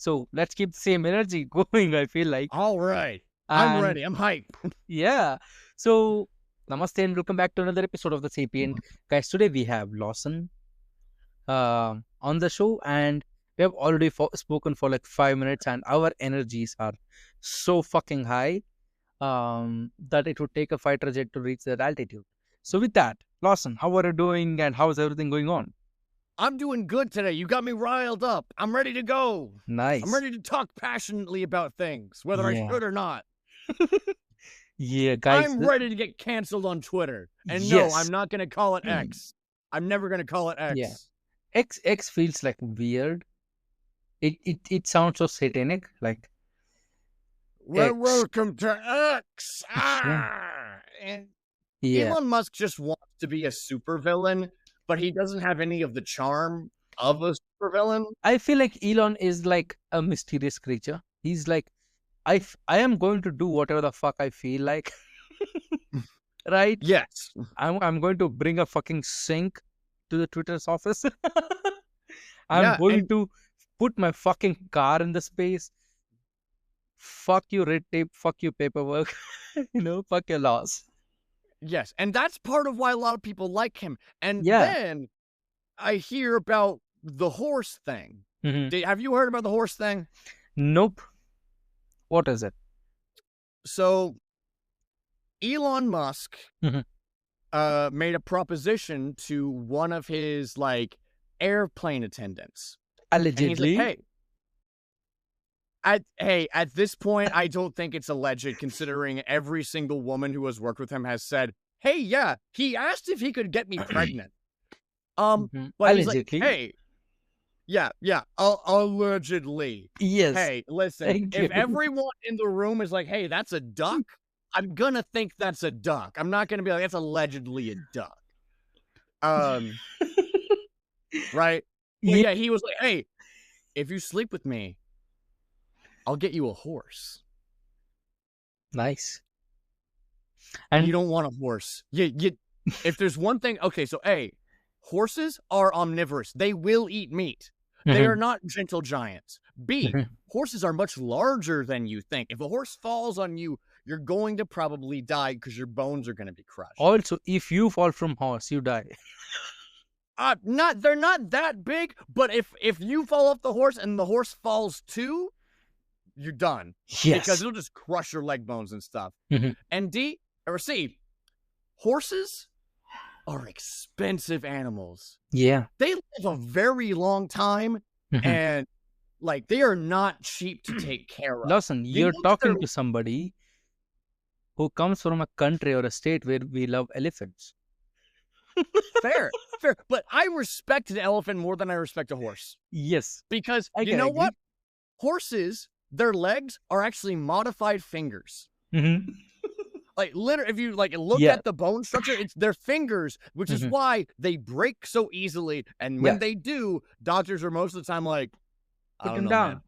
So let's keep the same energy going, I feel like. All right. I'm And ready. I'm hyped. yeah. So namaste and welcome back to another episode of the Sapient. Guys, today we have Lawson on the show, and we have already spoken for like 5 minutes, and our energies are so fucking high that it would take a fighter jet to reach that altitude. So with that, Lawson, how are you doing and how's everything going on? I'm doing good today. You got me riled up. I'm ready to go. I'm Nice. ready to talk passionately about things, whether I Yeah. should or not. Yeah, guys. I'm ready to get canceled on Twitter. And no, Yes. I'm not going to call it X. I'm never going to call it X. Yeah. X feels like weird. It sounds so satanic. Like Well, X. welcome to X. And Yeah. Elon Musk just wants to be a supervillain, but he doesn't have any of the charm of a supervillain. I feel like Elon is like a mysterious creature. He's like, I am going to do whatever the fuck I feel like. Right? Yes. I'm going to bring a fucking sink to the Twitter's office. I'm Yeah, going to put my fucking car in the space. Fuck you, red tape. Fuck you, paperwork. Fuck your laws. Yes, and that's part of why a lot of people like him. And Yeah. then I hear about the horse thing. Mhm. Have you heard about the horse thing? Nope. What is it? So Elon Musk Mhm. made a proposition to one of his airplane attendants. And he's Allegedly. like, at this point, I don't think it's alleged, considering every single woman who has worked with him has said, hey, yeah, he asked if he could get me pregnant. But he's like, Allegedly. hey, yeah, allegedly. Yes. Hey, listen, Thank if you. everyone in the room is like, hey, that's a duck, I'm gonna think that's a duck. I'm not gonna be like, that's allegedly a duck. Right? Well, yeah, he was like, hey, if you sleep with me, I'll get you a horse. Nice. And you don't want a horse. If there's one thing, okay, so A, horses are omnivorous. They will eat meat. They are not gentle giants. B, horses are much larger than you think. If a horse falls on you, you're going to probably die because your bones are going to be crushed. Also, if you fall from horse, you die. They're not that big, but if you fall off the horse and the horse falls too, you're done. Yes. Because it'll just crush your leg bones and stuff. And D or C, horses are expensive animals. Yeah. They live a very long time, and they are not cheap to take care of. Listen, you're talking to somebody who comes from a country or a state where we love elephants. Fair. But I respect an elephant more than I respect a horse. Yes. Because you know what? Horses, their legs are actually modified fingers. Literally, if you look at the bone structure, it's their fingers, which is why they break so easily. And when they do, doctors are most of the time like, put them down.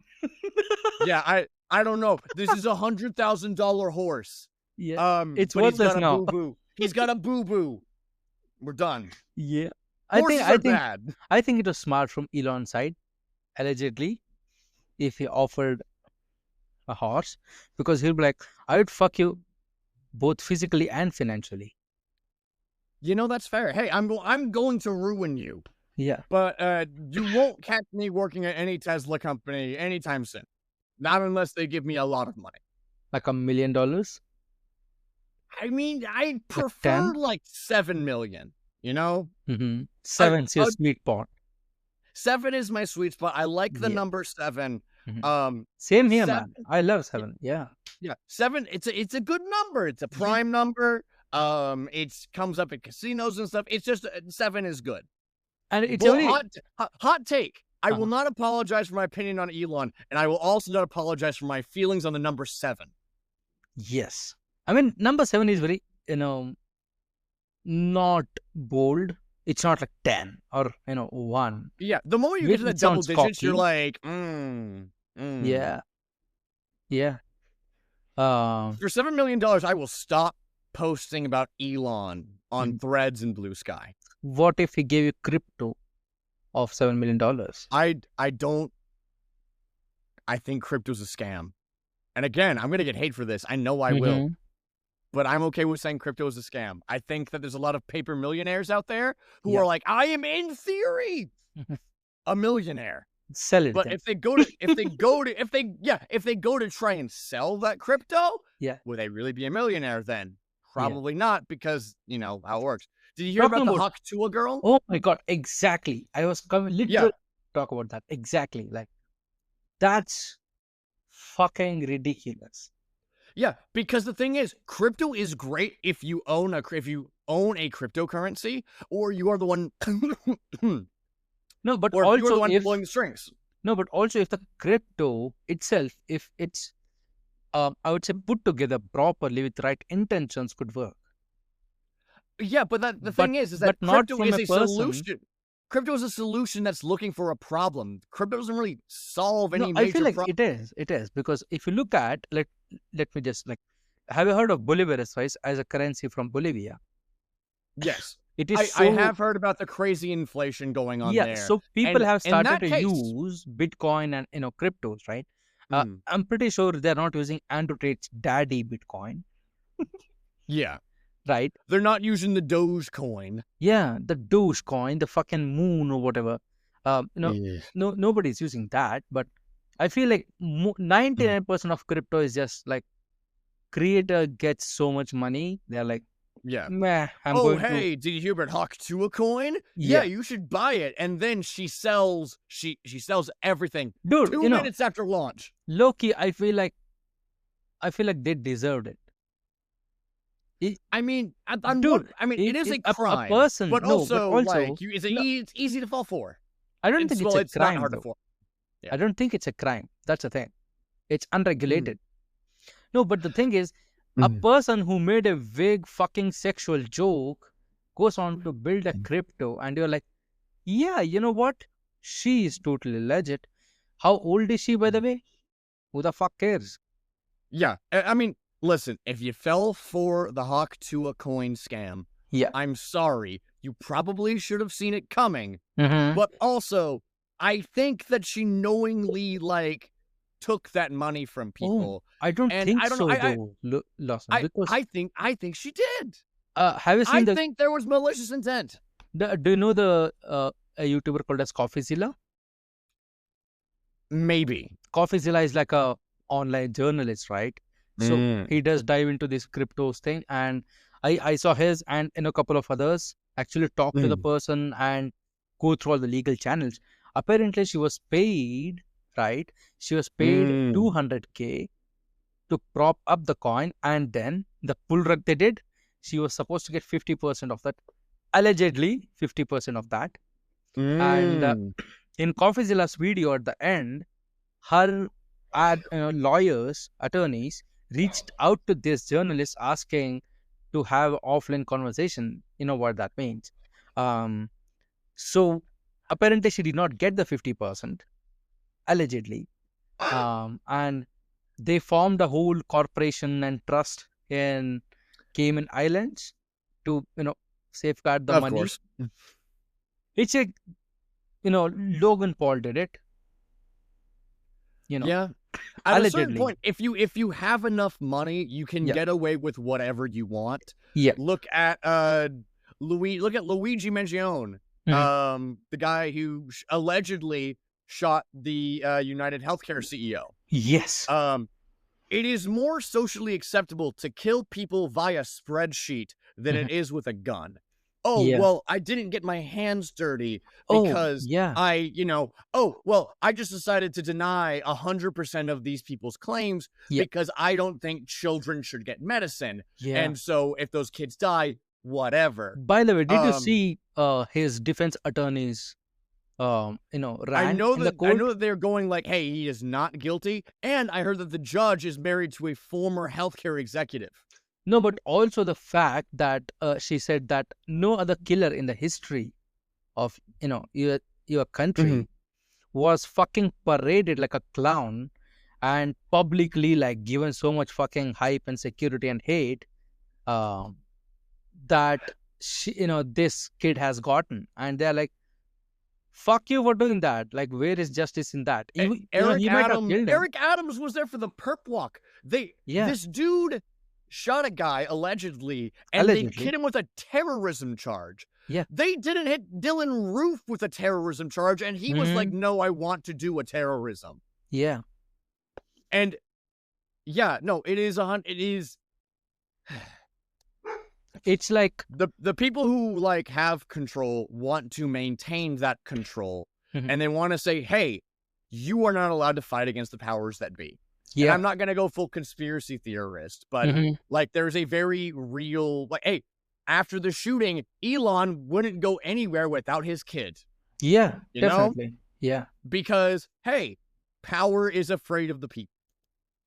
Yeah, I don't know. This is $100,000 horse. Yeah, it's worthless now. Boo-boo. He's got a boo-boo. We're done. Yeah, Horses are bad. I think it was smart from Elon's side, allegedly, if he offered a horse, because he'll be like, I would fuck you both physically and financially. That's fair. Hey, I'm going to ruin you. Yeah. But you won't catch me working at any Tesla company anytime soon. Not unless they give me a lot of money. Like $1 million? I mean, I prefer like 7 million, you know? 7's your sweet spot. 7 is my sweet spot. I like the number 7. Same here, 7. Man. I love 7. Yeah. Yeah. 7, it's a good number. It's a prime number. It comes up at casinos and stuff. It's just 7 is good. And it's well, only hot take. I will not apologize for my opinion on Elon, and I will also not apologize for my feelings on the number 7. Yes. I mean, number 7 is very, not bold. It's not like 10 or, 1. Yeah. The more you get to the double digits, cocky. You're like, Yeah. Yeah. For $7 million, I will stop posting about Elon on Threads and Blue Sky. What if he gave you crypto of $7 million? I don't I think crypto's a scam. And again, I'm going to get hate for this. I know I will. But I'm okay with saying crypto is a scam. I think that there's a lot of paper millionaires out there who are like, I am in theory a millionaire. Sell it. But then. if they go to try and sell that crypto, will they really be a millionaire then? Probably not, because you know how it works. Did you hear about the Hawk Tua girl? Oh my god, exactly. I was coming literally talk about that. Exactly. Like, that's fucking ridiculous. Yeah, because the thing is, crypto is great if you own a cryptocurrency, or you are the one. No, but or also you're the one pulling the strings. No, but also if the crypto itself, if it's, I would say, put together properly with right intentions, could work. Yeah, but the thing is that crypto is a solution. Crypto is a solution that's looking for a problem. Crypto doesn't really solve any major problem. I feel like it is, because if you look at, let me just have you heard of Bolivares, right, as a currency from Bolivia? Yes. It is I have heard about the crazy inflation going on there. So people have started to use Bitcoin and cryptos, right? I'm pretty sure they're not using Andrew Tate's daddy Bitcoin. Yeah. Right? They're not using the Dogecoin. Yeah, the Dogecoin, the fucking moon or whatever. Nobody's using that, but I feel like 99% of crypto is just like, creator gets so much money. They're like, meh, did you hear about Hawk Tua coin? Yeah, you should buy it. And then she sells everything. Dude, 2 minutes after launch. Loki, I feel like they deserved it. It is a crime. A person, but also it's easy to fall for. I don't think it's a crime. Not hard to fall. I don't think it's a crime. That's the thing. It's unregulated. No, but the thing is, a person who made a vague fucking sexual joke goes on to build a crypto, and you're like, yeah, you know what? She is totally legit. How old is she, by the way? Who the fuck cares? Yeah, I mean, listen, if you fell for the Hawk Tua coin scam, I'm sorry. You probably should have seen it coming. But also, I think that she knowingly, took that money from people. I don't think so, though, Lawson. I think she did. Have you seen I think there was malicious intent. Do you know a YouTuber called as Coffeezilla? Maybe. Coffeezilla is like a online journalist, right? So he does dive into this cryptos thing, and I saw his and a couple of others actually talk to the person and go through all the legal channels. Apparently, she was paid, right? She was paid $200K to prop up the coin, and then the pull rug they did, she was supposed to get 50% of that, allegedly 50% of that. And in Coffeezilla's video at the end, her lawyers, attorneys reached out to this journalist asking to have offline conversation. You know what that means. So apparently she did not get the 50%, allegedly. And they formed a whole corporation and trust in Cayman Islands to, safeguard the money. Of course. It's a, Logan Paul did it. Yeah. At allegedly. A certain point, if you have enough money, you can get away with whatever you want. Yeah. Look at Luigi Mangione, the guy who allegedly shot the United Healthcare CEO. Yes. It is more socially acceptable to kill people via spreadsheet than it is with a gun. Well, I didn't get my hands dirty because I just decided to deny 100% of these people's claims because I don't think children should get medicine. Yeah. And so if those kids die, whatever. By the way, did you see his defense attorneys rant I know that they're going like, hey, he is not guilty. And I heard that the judge is married to a former healthcare executive. No, but also the fact that she said that no other killer in the history of, your country was fucking paraded like a clown and publicly given so much fucking hype and security and hate that she, this kid has gotten. And they're like, fuck you for doing that. Like, where is justice in that? Even, Eric he might have killed him. Eric Adams was there for the perp walk. This dude shot a guy allegedly, and they hit him with a terrorism charge. Yeah. They didn't hit Dylan Roof with a terrorism charge, and he was like, no, I want to do a terrorism. Yeah. And yeah, no, it is it's like the people who like have control want to maintain that control, and they want to say, hey, you are not allowed to fight against the powers that be. Yeah. And I'm not going to go full conspiracy theorist, but like there's a very real, like, hey, after the shooting, Elon wouldn't go anywhere without his kid. Yeah, you definitely. know? Yeah. Because, hey, power is afraid of the people.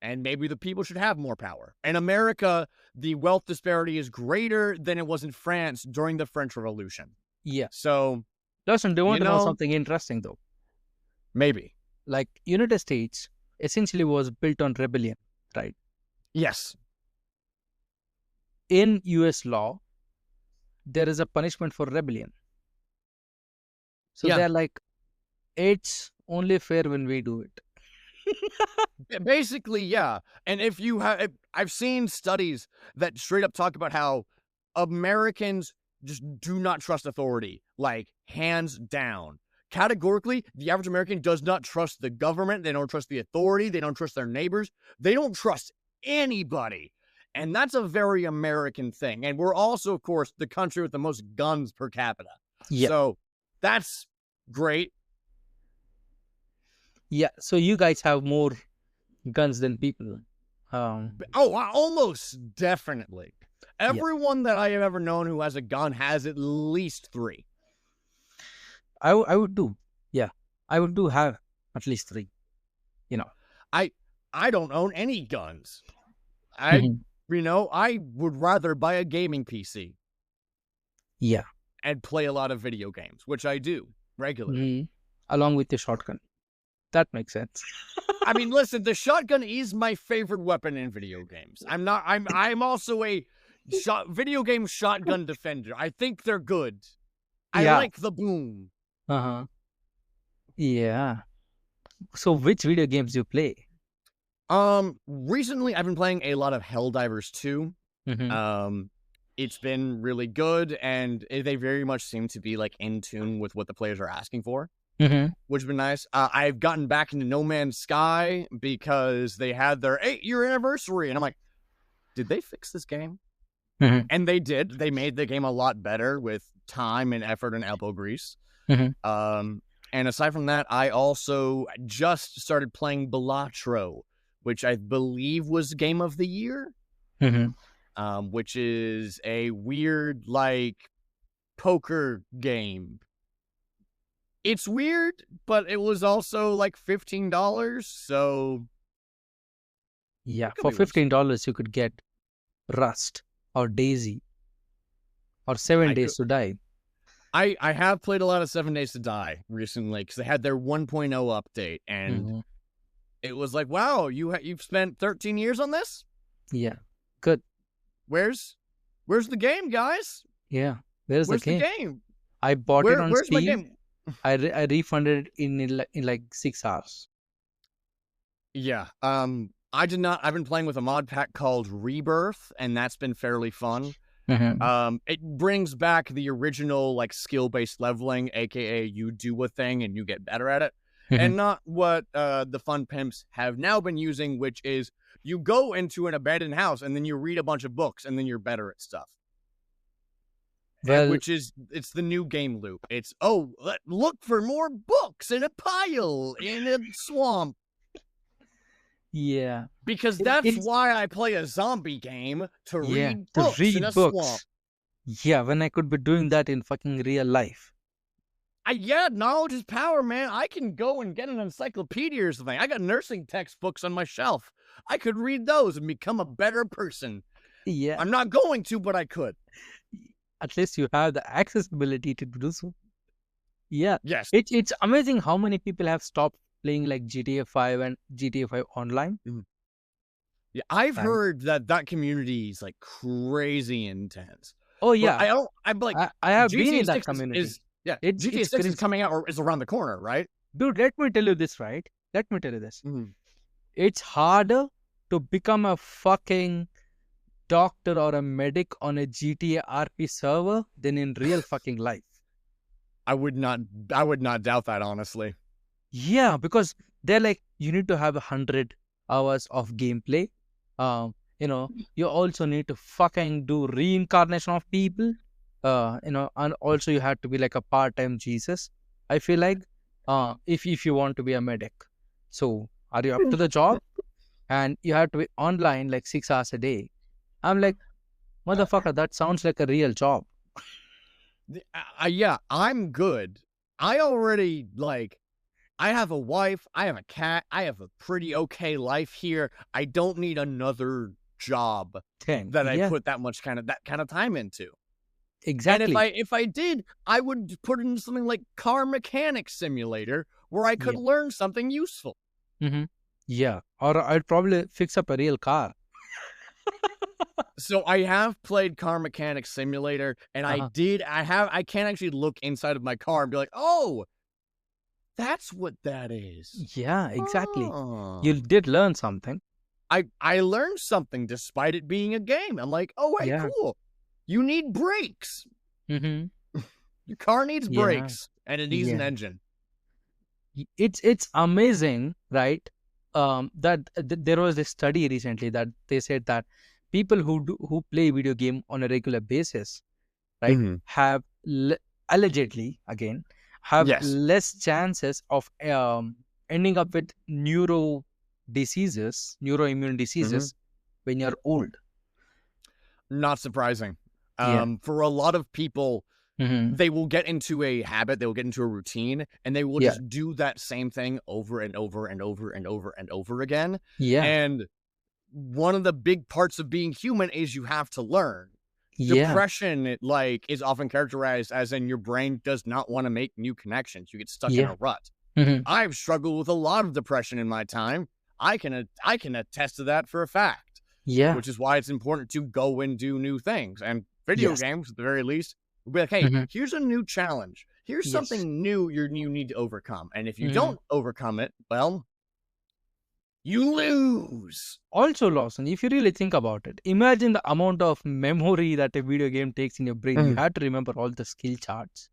And maybe the people should have more power. In America, the wealth disparity is greater than it was in France during the French Revolution. Yeah. So, Lawson, do you want to know something interesting, though? Maybe. Like, United States essentially was built on rebellion, right? Yes. In US law, there is a punishment for rebellion. So they're like, it's only fair when we do it. Basically, yeah. And if you have, I've seen studies that straight up talk about how Americans just do not trust authority, like hands down. Categorically, the average American does not trust the government. They don't trust the authority. They don't trust their neighbors. They don't trust anybody. And that's a very American thing. And we're also, of course, the country with the most guns per capita. Yep. So that's great. Yeah, so you guys have more guns than people. Almost definitely. Everyone that I have ever known who has a gun has at least 3. I would do. Yeah, I would do have at least 3. You know, I don't own any guns. I would rather buy a gaming PC. Yeah. And play a lot of video games, which I do regularly. Along with the shotgun. That makes sense. I mean, listen, the shotgun is my favorite weapon in video games. I'm also a video game shotgun defender. I think they're good. I like the boom. Yeah. So which video games do you play? Recently I've been playing a lot of Helldivers 2. It's been really good, and they very much seem to be like in tune with what the players are asking for. Which has been nice. I've gotten back into No Man's Sky because they had their 8-year anniversary, and I'm like, did they fix this game? And they did. They made the game a lot better with time and effort and elbow grease. And aside from that, I also just started playing Balatro, which I believe was Game of the Year, which is a weird like poker game. It's weird, but it was also like $15, so... Yeah, for $15 you could get Rust or Daisy or 7 Days to Die. I have played a lot of 7 Days to Die recently because they had their 1.0 update, and it was like, wow, you've spent 13 years on this? Yeah, good. Where's the game, guys? Yeah, where's the game? I bought it on where's Steam. My game? I refunded it in like 6 hours. Yeah. I did not. I've been playing with a mod pack called Rebirth, and that's been fairly fun. It brings back the original like skill-based leveling, aka you do a thing and you get better at it, and not what the fun pimps have now been using, which is you go into an abandoned house and then you read a bunch of books and then you're better at stuff. Well, it's the new game loop. It's, look for more books in a pile in a swamp. Yeah. Because that's why I play a zombie game, to read books in a swamp. Yeah, when I could be doing that in fucking real life. Knowledge is power, man. I can go and get an encyclopedia or something. I got nursing textbooks on my shelf. I could read those and become a better person. Yeah. I'm not going to, but I could. At least you have the accessibility to do so. Yeah. Yes. It's amazing how many people have stopped playing like GTA 5 and GTA 5 online. Yeah, I've heard that community is like crazy intense. Oh yeah. I'm like, I have been in that community. Yeah, It's GTA 6 is crazy. coming out or is around the corner, right? Dude, let me tell you this, right? Let me tell you this. Mhm. It's harder to become a fucking doctor or a medic on a GTA RP server than in real fucking life. I would not doubt that, honestly. Yeah, because they're like, you need to have 100 hours of gameplay. You also need to fucking do reincarnation of people. And also you have to be like a part-time Jesus. I feel like, if you want to be a medic. So are you up to the job? And you have to be online like 6 hours a day. I'm like, motherfucker, that sounds like a real job. Yeah, I'm good. I already, I have a wife, I have a cat, I have a pretty okay life here. I don't need another job that I put that kind of time into. Exactly. And if I did, I would put it into something like Car Mechanic Simulator, where I could learn something useful. Mm-hmm. Yeah, or I'd probably fix up a real car. So I have played Car Mechanic Simulator, and I can't actually look inside of my car and be like, oh, that's what that is. Yeah, exactly. Oh. You did learn something. I learned something despite it being a game. I'm like, oh, hey, cool. You need brakes. Mm-hmm. Your car needs brakes, and it needs an engine. It's amazing, right? That there was this study recently that they said that people who play video game on a regular basis, right, have allegedly again have less chances of ending up with neuroimmune diseases when you're old. Not surprising. For a lot of people, they will get into a habit, they will get into a routine, and they will just do that same thing over and over and over and over and over again. And one of the big parts of being human is you have to learn. Depression, is often characterized as in your brain does not want to make new connections. You get stuck in a rut. I've struggled with a lot of depression in my time. I can attest to that for a fact. Which is why it's important to go and do new things. And video games, at the very least, will be like, hey, here's a new challenge. Here's something new you need to overcome. And if you don't overcome it, well, you lose. Also, Lawson, if you really think about it, imagine the amount of memory that a video game takes in your brain. You have to remember all the skill charts.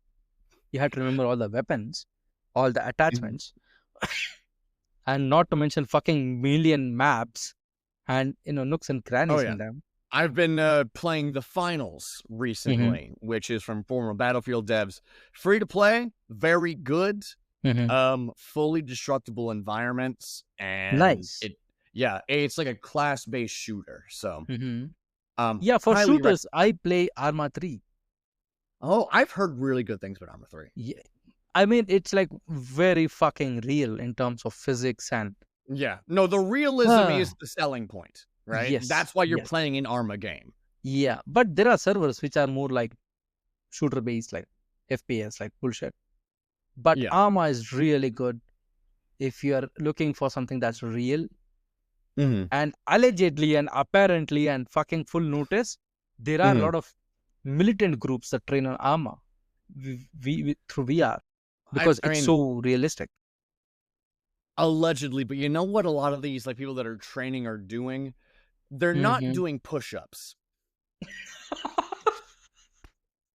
You have to remember all the weapons, all the attachments, and not to mention fucking million maps and nooks and crannies in them. I've been playing the finals recently, which is from former Battlefield devs. Free to play, very good. Fully destructible environments, and nice. It's like a class-based shooter. So, for shooters, I play Arma 3. Oh, I've heard really good things about Arma 3. Yeah, I mean, it's like very fucking real in terms of physics and. Yeah, no, the realism is the selling point, right? Yes, that's why you're playing an Arma game. Yeah, but there are servers which are more like shooter-based, like FPS, like bullshit. But Arma is really good if you are looking for something that's real. And allegedly and apparently and fucking full notice, there are a lot of militant groups that train on Arma through VR because it's so realistic. Allegedly, but you know what a lot of these people that are training are doing? They're not doing push-ups.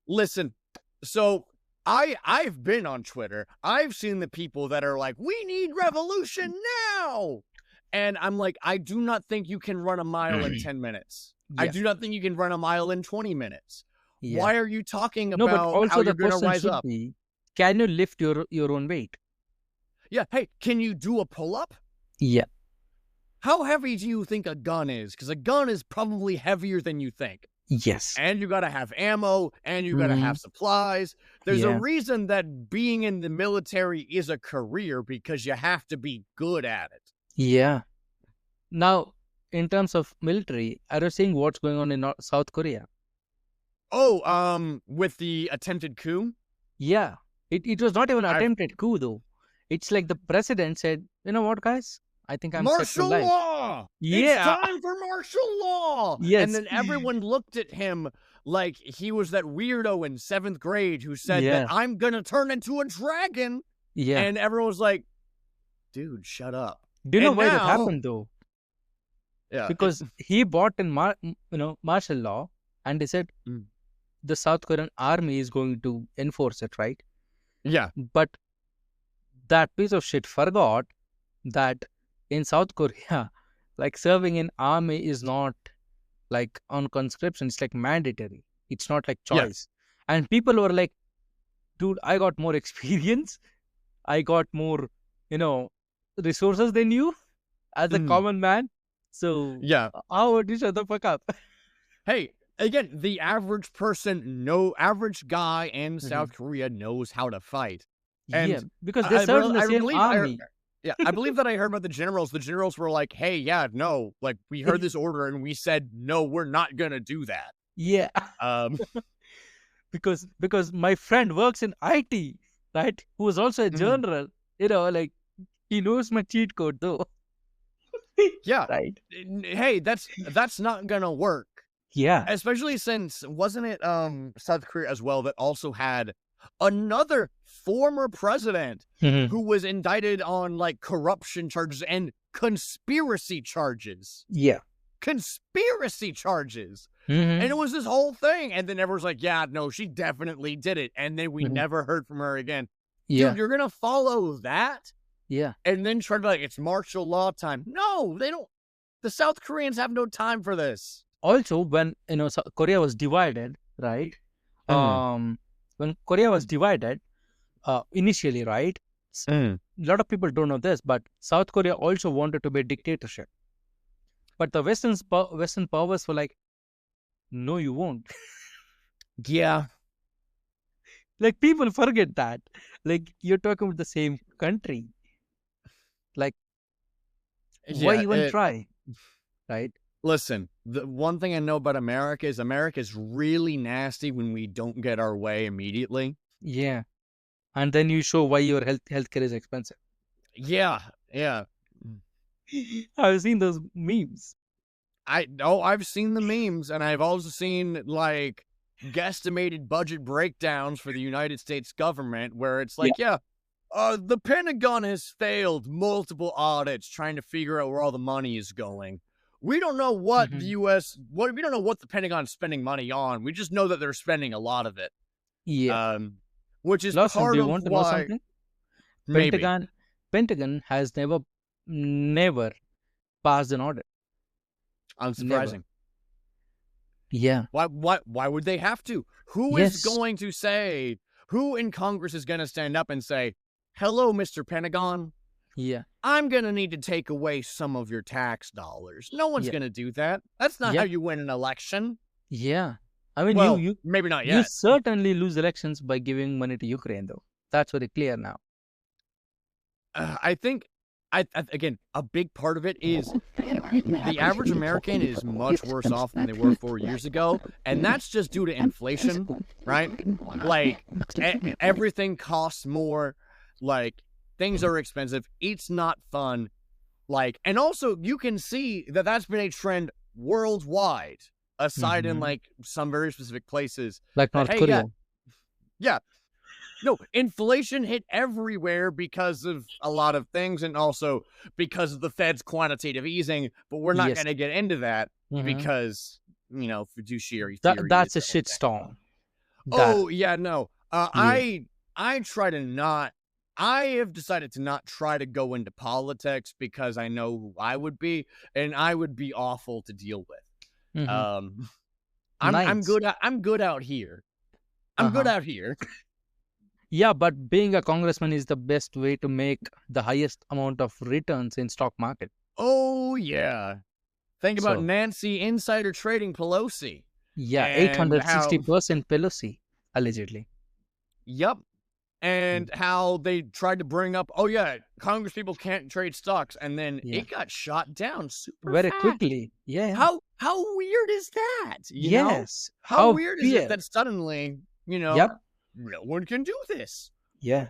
Listen, so I've been on Twitter. I've seen the people that are like, we need revolution now. And I'm like, I do not think you can run a mile in 10 minutes. I do not think you can run a mile in 20 minutes. Why are you talking about how you're going to rise up? Can you lift your own weight? Yeah. Hey, can you do a pull-up? Yeah. How heavy do you think a gun is? Because a gun is probably heavier than you think. Yes. And you got to have ammo, and you got to have supplies. There's a reason that being in the military is a career, because you have to be good at it. Yeah. Now, in terms of military, are you seeing what's going on in South Korea? Oh, with the attempted coup? Yeah. It was not even an attempted coup, though. It's like the president said, you know what, guys? I think I'm martial law. Yeah. It's time for martial law. Yes. And then everyone looked at him like he was that weirdo in 7th grade who said Yeah. that I'm gonna turn into a dragon. Yeah. And everyone was like, dude, shut up. Do you know And why that now- happened though? Yeah. Because he bought in martial law, and he said Mm. the South Korean army is going to enforce it, right? Yeah. But that piece of shit forgot that in South Korea, like serving in army is not like on conscription, it's like mandatory. It's not like Yeah. choice. And people were like, dude, I got more experience. I got more, resources than you as a common man. So Yeah. how would you shut the fuck up? Hey, again, the average person, average guy in South Korea knows how to fight. And yeah, because they served in the same army. I believe that I heard about the generals. The generals were like, hey, yeah, no, like we heard this order and we said, no, we're not going to do that. Yeah. Because my friend works in IT, right? Who is also a general, like he knows my cheat code though. Yeah. Right. Hey, that's not going to work. Yeah. Especially since, wasn't it South Korea as well that also had another former president who was indicted on like corruption charges and conspiracy charges. Yeah. Conspiracy charges. And it was this whole thing. And then everyone's like, yeah, no, she definitely did it. And then we never heard from her again. Yeah. Dude, you're going to follow that? Yeah. And then try to be like, it's martial law time. No, they don't. The South Koreans have no time for this. Also, when Korea was divided, right? When Korea was divided, initially, right? A lot of people don't know this, but South Korea also wanted to be a dictatorship. But the Western powers were like, no, you won't. Yeah. Like, people forget that. Like, you're talking about the same country. Like, why even try? Right? Listen, the one thing I know about America is really nasty when we don't get our way immediately. Yeah. And then you show why your healthcare is expensive. Yeah, yeah. I've seen those memes. I've seen the memes, and I've also seen like guesstimated budget breakdowns for the United States government where it's like, the Pentagon has failed multiple audits trying to figure out where all the money is going. We don't know what the U.S. we don't know what the Pentagon's spending money on. We just know that they're spending a lot of it. Yeah. Which is Lawson, part do you of want to know why. something? Maybe. Pentagon has never passed an audit. Unsurprising. Never. Yeah. Why would they have to? Who is going to say? Who in Congress is going to stand up and say, "Hello, Mr. Pentagon. Yeah. I'm going to need to take away some of your tax dollars." No one's going to do that. That's not how you win an election. Yeah. I mean, well, you maybe not yet. You certainly lose elections by giving money to Ukraine, though. That's very clear now. I think, again, a big part of it is the average American is much worse off than they were 4 years ago, and that's just due to inflation, right? Like, everything costs more, like, things are expensive, it's not fun, like, and also, you can see that that's been a trend worldwide, aside in, like, some very specific places. Like North Korea. Yeah. No, inflation hit everywhere because of a lot of things and also because of the Fed's quantitative easing, but we're not going to get into that because, fiduciary theory. That's a shitstorm. Oh, yeah, no. I try to not, I have decided to not try to go into politics because I know who I would be, and I would be awful to deal with. I'm good out here. I'm good out here. Yeah, but being a congressman is the best way to make the highest amount of returns in stock market. Oh, yeah. Think about Nancy insider trading Pelosi. Yeah, 860% Pelosi, allegedly. Yep. And how they tried to bring up, Congress people can't trade stocks, and then it got shot down very fast. Quickly. Yeah. How weird is that? Yes. How weird is it that suddenly, no one can do this? Yeah.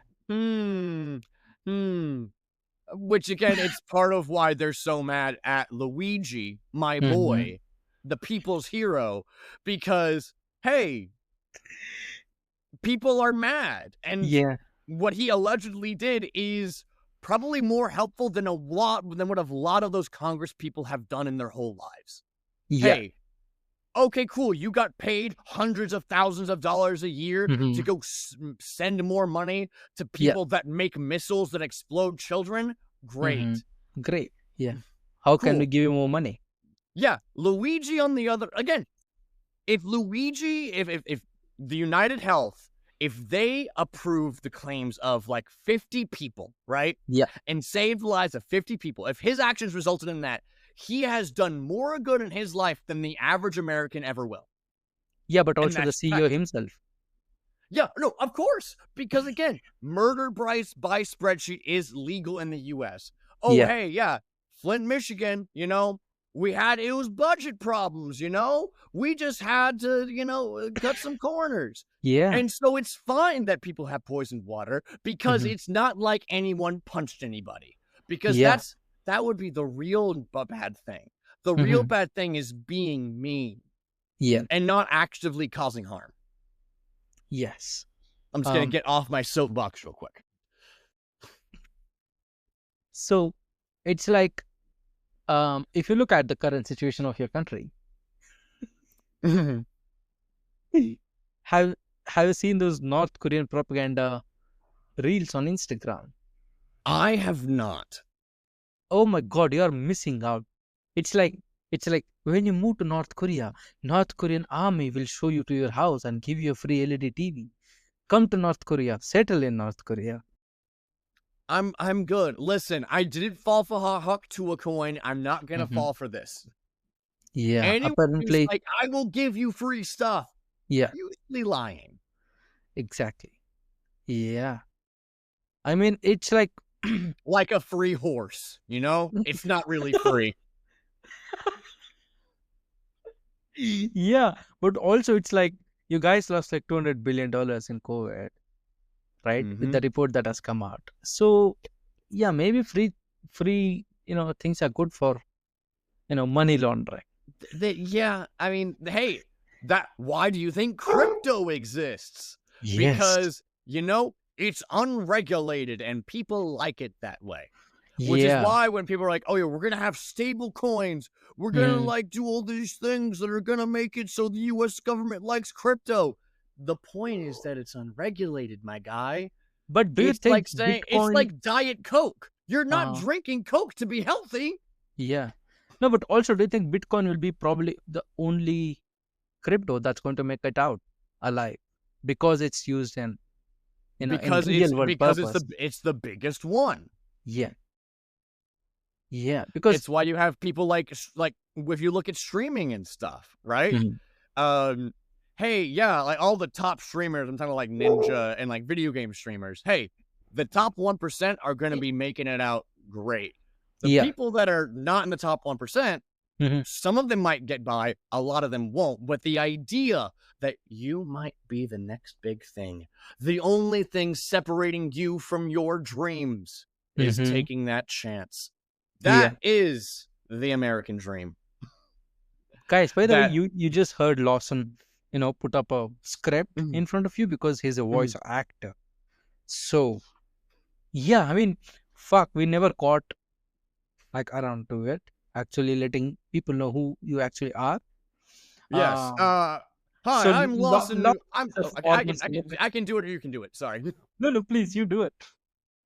Which again, it's part of why they're so mad at Luigi, my boy, the people's hero, because hey, people are mad. And what he allegedly did is probably more helpful than what a lot of those Congress people have done in their whole lives. Hey, okay, cool. You got paid hundreds of thousands of dollars a year to go send more money to people that make missiles that explode children. Great. Great. Yeah. How can we give you more money? Yeah. Luigi on the other, again, if the United Health, if they approve the claims of like 50 people, right? Yeah. And saved the lives of 50 people, if his actions resulted in that, he has done more good in his life than the average American ever will. Yeah, but also the CEO himself. Yeah, no, of course. Because again, murder by spreadsheet is legal in the US. Oh, yeah. Hey, yeah. Flint, Michigan, it was budget problems, we just had to, cut some corners. Yeah. And so it's fine that people have poisoned water because it's not like anyone punched anybody. Because that would be the real bad thing. The real bad thing is being mean. Yeah. And not actively causing harm. Yes. I'm just going to get off my soapbox real quick. So it's like, if you look at the current situation of your country, have you seen those North Korean propaganda reels on Instagram? I have not. Oh my God, you are missing out. It's like when you move to North Korea, North Korean army will show you to your house and give you a free LED TV. Come to North Korea, settle in North Korea. I'm good. Listen, I didn't fall for a hook to a coin. I'm not gonna fall for this. Yeah, apparently, like, I will give you free stuff. Yeah, usually lying. Exactly. Yeah, I mean, it's like like a free horse. It's not really free. Yeah, but also it's like you guys lost like $200 billion in COVID, right? With the report that has come out. So yeah, maybe free things are good for money laundering. Yeah, I mean, hey, why do you think crypto exists? Yes. Because it's unregulated and people like it that way. Which is why when people are like, oh yeah, we're gonna have stable coins, we're gonna like do all these things that are gonna make it so the US government likes crypto. The point is that it's unregulated, my guy. But do you think like saying Bitcoin... it's like Diet Coke? You're not drinking Coke to be healthy. Yeah. No, but also do you think Bitcoin will be probably the only crypto that's going to make it out alive? Because it's used in because it's the biggest one. Yeah. Yeah, because it's why you have people like if you look at streaming and stuff, right? Hey, yeah, like all the top streamers, I'm talking like Ninja and like video game streamers. Hey, the top 1% are going to be making it out great. The people that are not in the top 1%, some of them might get by, a lot of them won't. But the idea that you might be the next big thing, the only thing separating you from your dreams is taking that chance. That is the American dream. Guys, by the way, you just heard Lawson, put up a script in front of you because he's a voice actor. So, yeah, I mean, fuck, we never caught like around to it, actually letting people know who you actually are. Yes. Hi, so I'm Lawson. I can do it or you can do it. Sorry. No, please, you do it.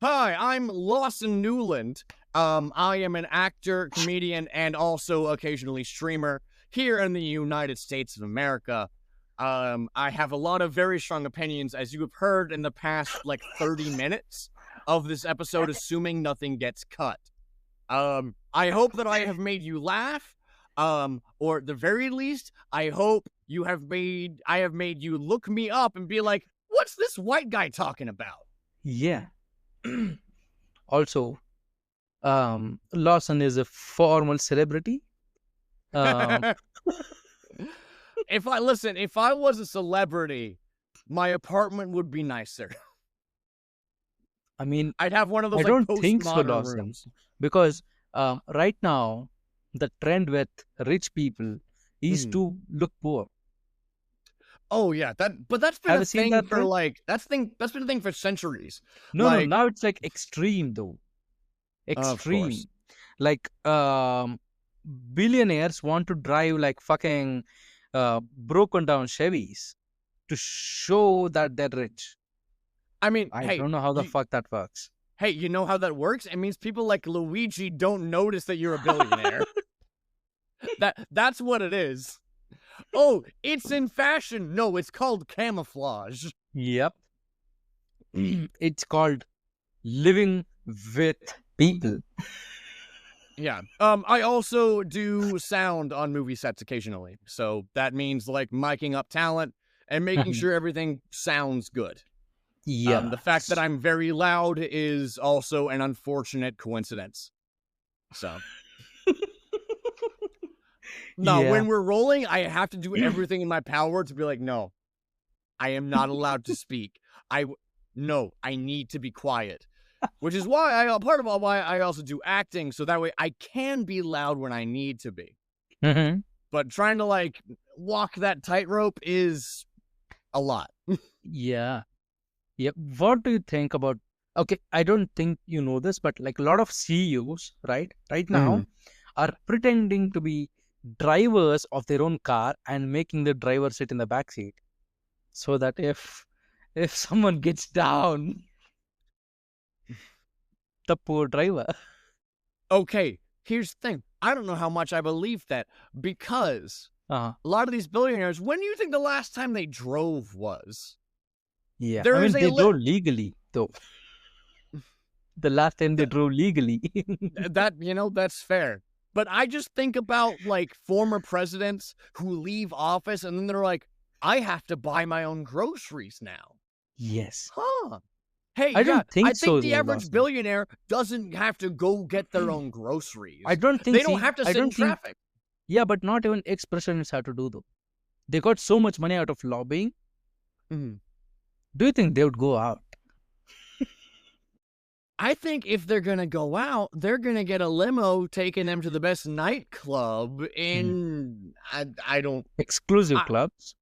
Hi, I'm Lawson Nuland. I am an actor, comedian, and also occasionally streamer here in the United States of America. I have a lot of very strong opinions, as you have heard in the past, 30 minutes of this episode, assuming nothing gets cut. I hope that I have made you laugh, or at the very least, I hope I have made you look me up and be like, what's this white guy talking about? Yeah. Also, Lawson is a formal celebrity. If I was a celebrity, my apartment would be nicer. I mean, I'd have one of those. I don't think so, Lawson, rooms. Because right now the trend with rich people is to look poor. Oh yeah, but that's been Have a you seen thing that for thing? like that's been a thing for centuries. No, Like, now it's like extreme though. of course. Extreme. Like billionaires want to drive like fucking broken down Chevys to show that they're rich. I mean, I hey, don't know how the fuck that works. hey, you know how that works? It means people like Luigi don't notice that you're a billionaire. That's what it is. Oh, it's in fashion. No, it's called camouflage. Yep. It's called living with people. Yeah. I also do sound on movie sets occasionally. So that means like miking up talent and making sure everything sounds good. Yeah. The fact that I'm very loud is also an unfortunate coincidence. So. No, Yeah. when we're rolling, I have to do everything in my power to be like, no, I am not allowed to speak. No, I need to be quiet. Which is why why I also do acting, so that way I can be loud when I need to be. But trying to like walk that tightrope is a lot. Yeah. Yep. What do you think about? Okay, I don't think you know this, but like a lot of CEOs, right now, are pretending to be drivers of their own car and making the driver sit in the back seat, so that if someone gets down, the poor driver. Okay, here's the thing. I don't know how much I believe that because Uh-huh. a lot of these billionaires, when do you think the last time they drove was? Yeah, There I is mean a they drove legally though. The last time they drove legally. that's fair. But I just think about like former presidents who leave office and then they're like, I have to buy my own groceries now. Yes. Huh. Hey, I don't think I think so the though, average Lawson. billionaire doesn't have to go get their own groceries. I don't think They don't have to sit in traffic. Yeah, but not even ex-presidents have to do though. They got so much money out of lobbying. Mhm. Do you think they would go out? I think if they're going to go out, they're going to get a limo taking them to the best nightclub in, I don't. Exclusive clubs?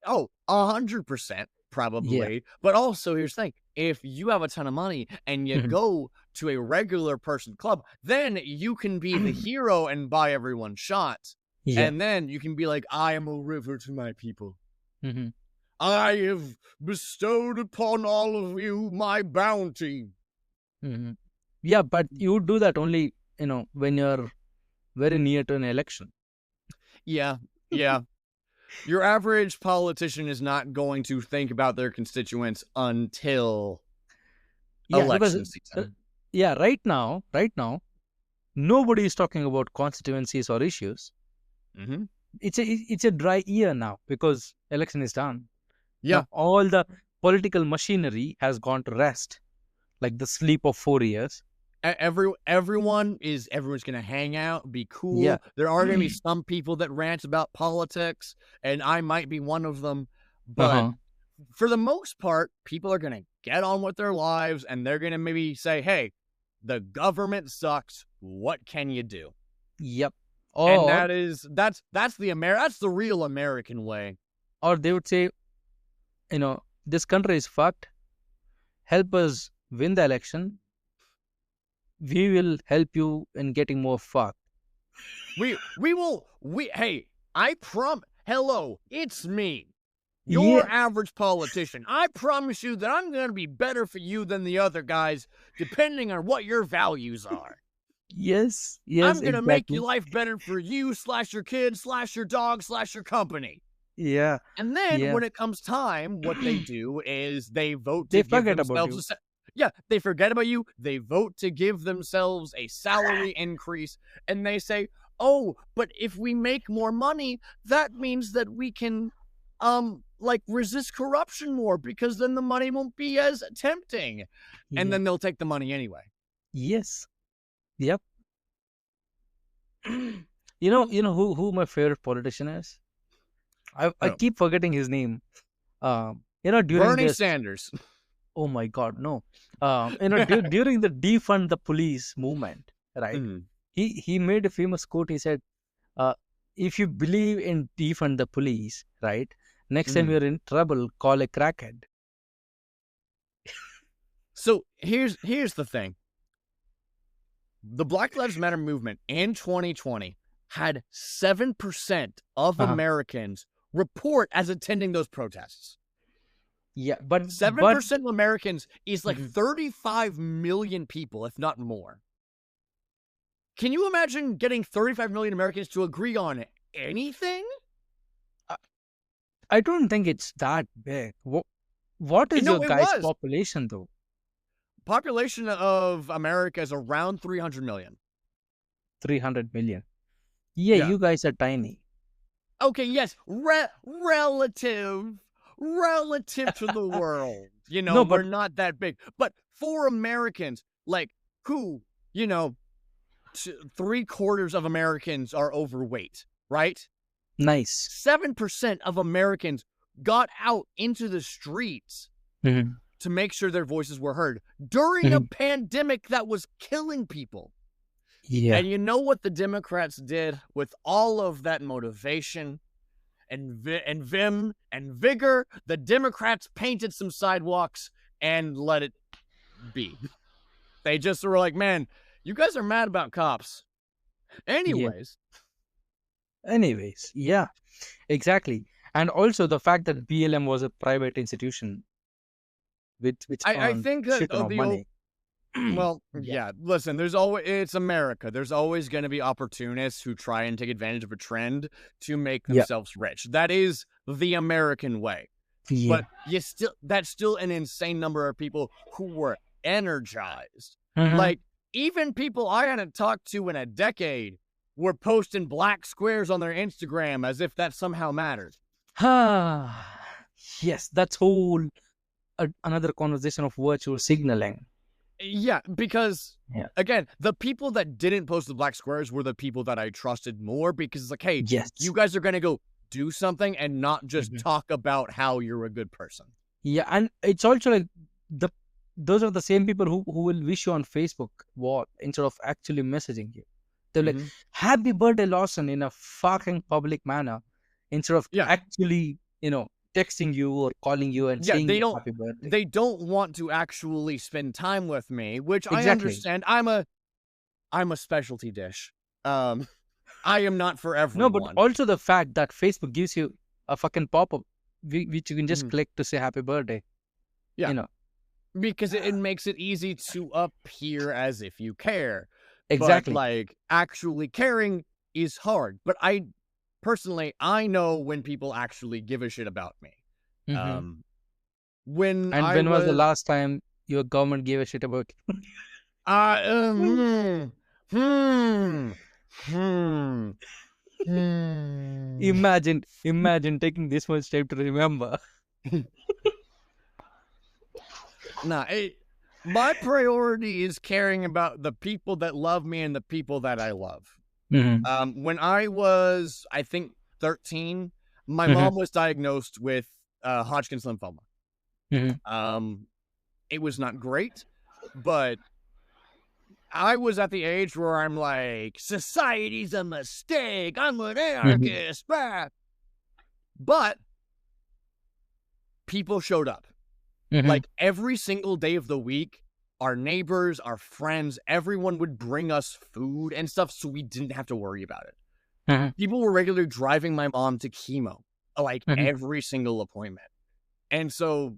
Oh, 100% probably. Yeah. But also, here's the thing. If you have a ton of money and you go to a regular person club, then you can be the hero and buy everyone shots. Yeah. And then you can be like, I am a river to my people. Mm-hmm. I have bestowed upon all of you my bounty. Mm-hmm. Yeah, but you do that only, when you're very near to an election. Yeah. Your average politician is not going to think about their constituents until election season. Right now, nobody is talking about constituencies or issues. Mm-hmm. It's a dry year now because election is done. Yeah. Now, all the political machinery has gone to rest, like the sleep of 4 years. Everyone's gonna hang out, be cool. Yeah. There are gonna be some people that rant about politics, and I might be one of them. But for the most part, people are gonna get on with their lives, and they're gonna maybe say, "Hey, the government sucks. What can you do?" Yep. And that's the real American way. Or they would say, this country is fucked. Help us win the election. We will help you in getting more fucked. Hey, I hello, it's me, your average politician. I promise you that I'm going to be better for you than the other guys, depending on what your values are. Yes, I'm going to make your life better for you / your kids / your dog / your company. Yeah. And then when it comes time, what they do is they vote to give forget themselves about you. Yeah, they forget about you. They vote to give themselves a salary increase. And they say, oh, but if we make more money, that means that we can, resist corruption more because then the money won't be as tempting. Yeah. And then they'll take the money anyway. Yes. Yep. You know who my favorite politician is? I keep forgetting his name. During Bernie Sanders. Oh my God, no. During the defund the police movement, right? He made a famous quote. He said, if you believe in defund the police, right, Next time you're in trouble, call a crackhead. So here's the thing. The Black Lives Matter movement in 2020 had 7% of Americans report as attending those protests. Yeah, but 7% of Americans is like 35 million people, if not more. Can you imagine getting 35 million Americans to agree on anything? I don't think it's that big. What is your guys' population, though? Population of America is around 300 million. 300 million. Yeah, you guys are tiny. Okay, yes, relative to the world. You know, no, we're not that big. But for Americans, like who, you know, 3/4 of Americans are overweight, right? Nice. 7% of Americans got out into the streets to make sure their voices were heard during a pandemic that was killing people. Yeah. And you know what the Democrats did with all of that motivation and vim and vigor? The Democrats painted some sidewalks and let it be. They just were like, man, you guys are mad about cops. Anyways, yeah, exactly. And also the fact that BLM was a private institution, which I think that money. Well, yeah. Listen, it's America. There's always going to be opportunists who try and take advantage of a trend to make themselves rich. That is the American way. Yeah. But that's still an insane number of people who were energized. Like, even people I hadn't talked to in a decade were posting black squares on their Instagram as if that somehow mattered. Yes, that's another conversation of virtual signaling. Yeah, because, again, the people that didn't post the black squares were the people that I trusted more because it's like, hey, you guys are going to go do something and not just talk about how you're a good person. Yeah, and it's also like those are the same people who will wish you on Facebook instead of actually messaging you. They're like, happy birthday, Lawson, in a fucking public manner instead of actually, texting you or calling you and saying happy birthday. They don't want to actually spend time with me, which I understand. I'm a specialty dish. I am not for everyone. No, but also the fact that Facebook gives you a fucking pop-up which you can just click to say happy birthday. Yeah. Because it makes it easy to appear as if you care. Exactly. But, like, actually caring is hard. But I know when people actually give a shit about me. When was the last time your government gave a shit about you? Imagine taking this much time to remember. My priority is caring about the people that love me and the people that I love. When I was, I think, 13, my mom was diagnosed with Hodgkin's lymphoma. It was not great, but I was at the age where I'm like, society's a mistake. I'm an anarchist. But people showed up. Like every single day of the week, our neighbors, our friends, everyone would bring us food and stuff so we didn't have to worry about it. People were regularly driving my mom to chemo, like every single appointment. And so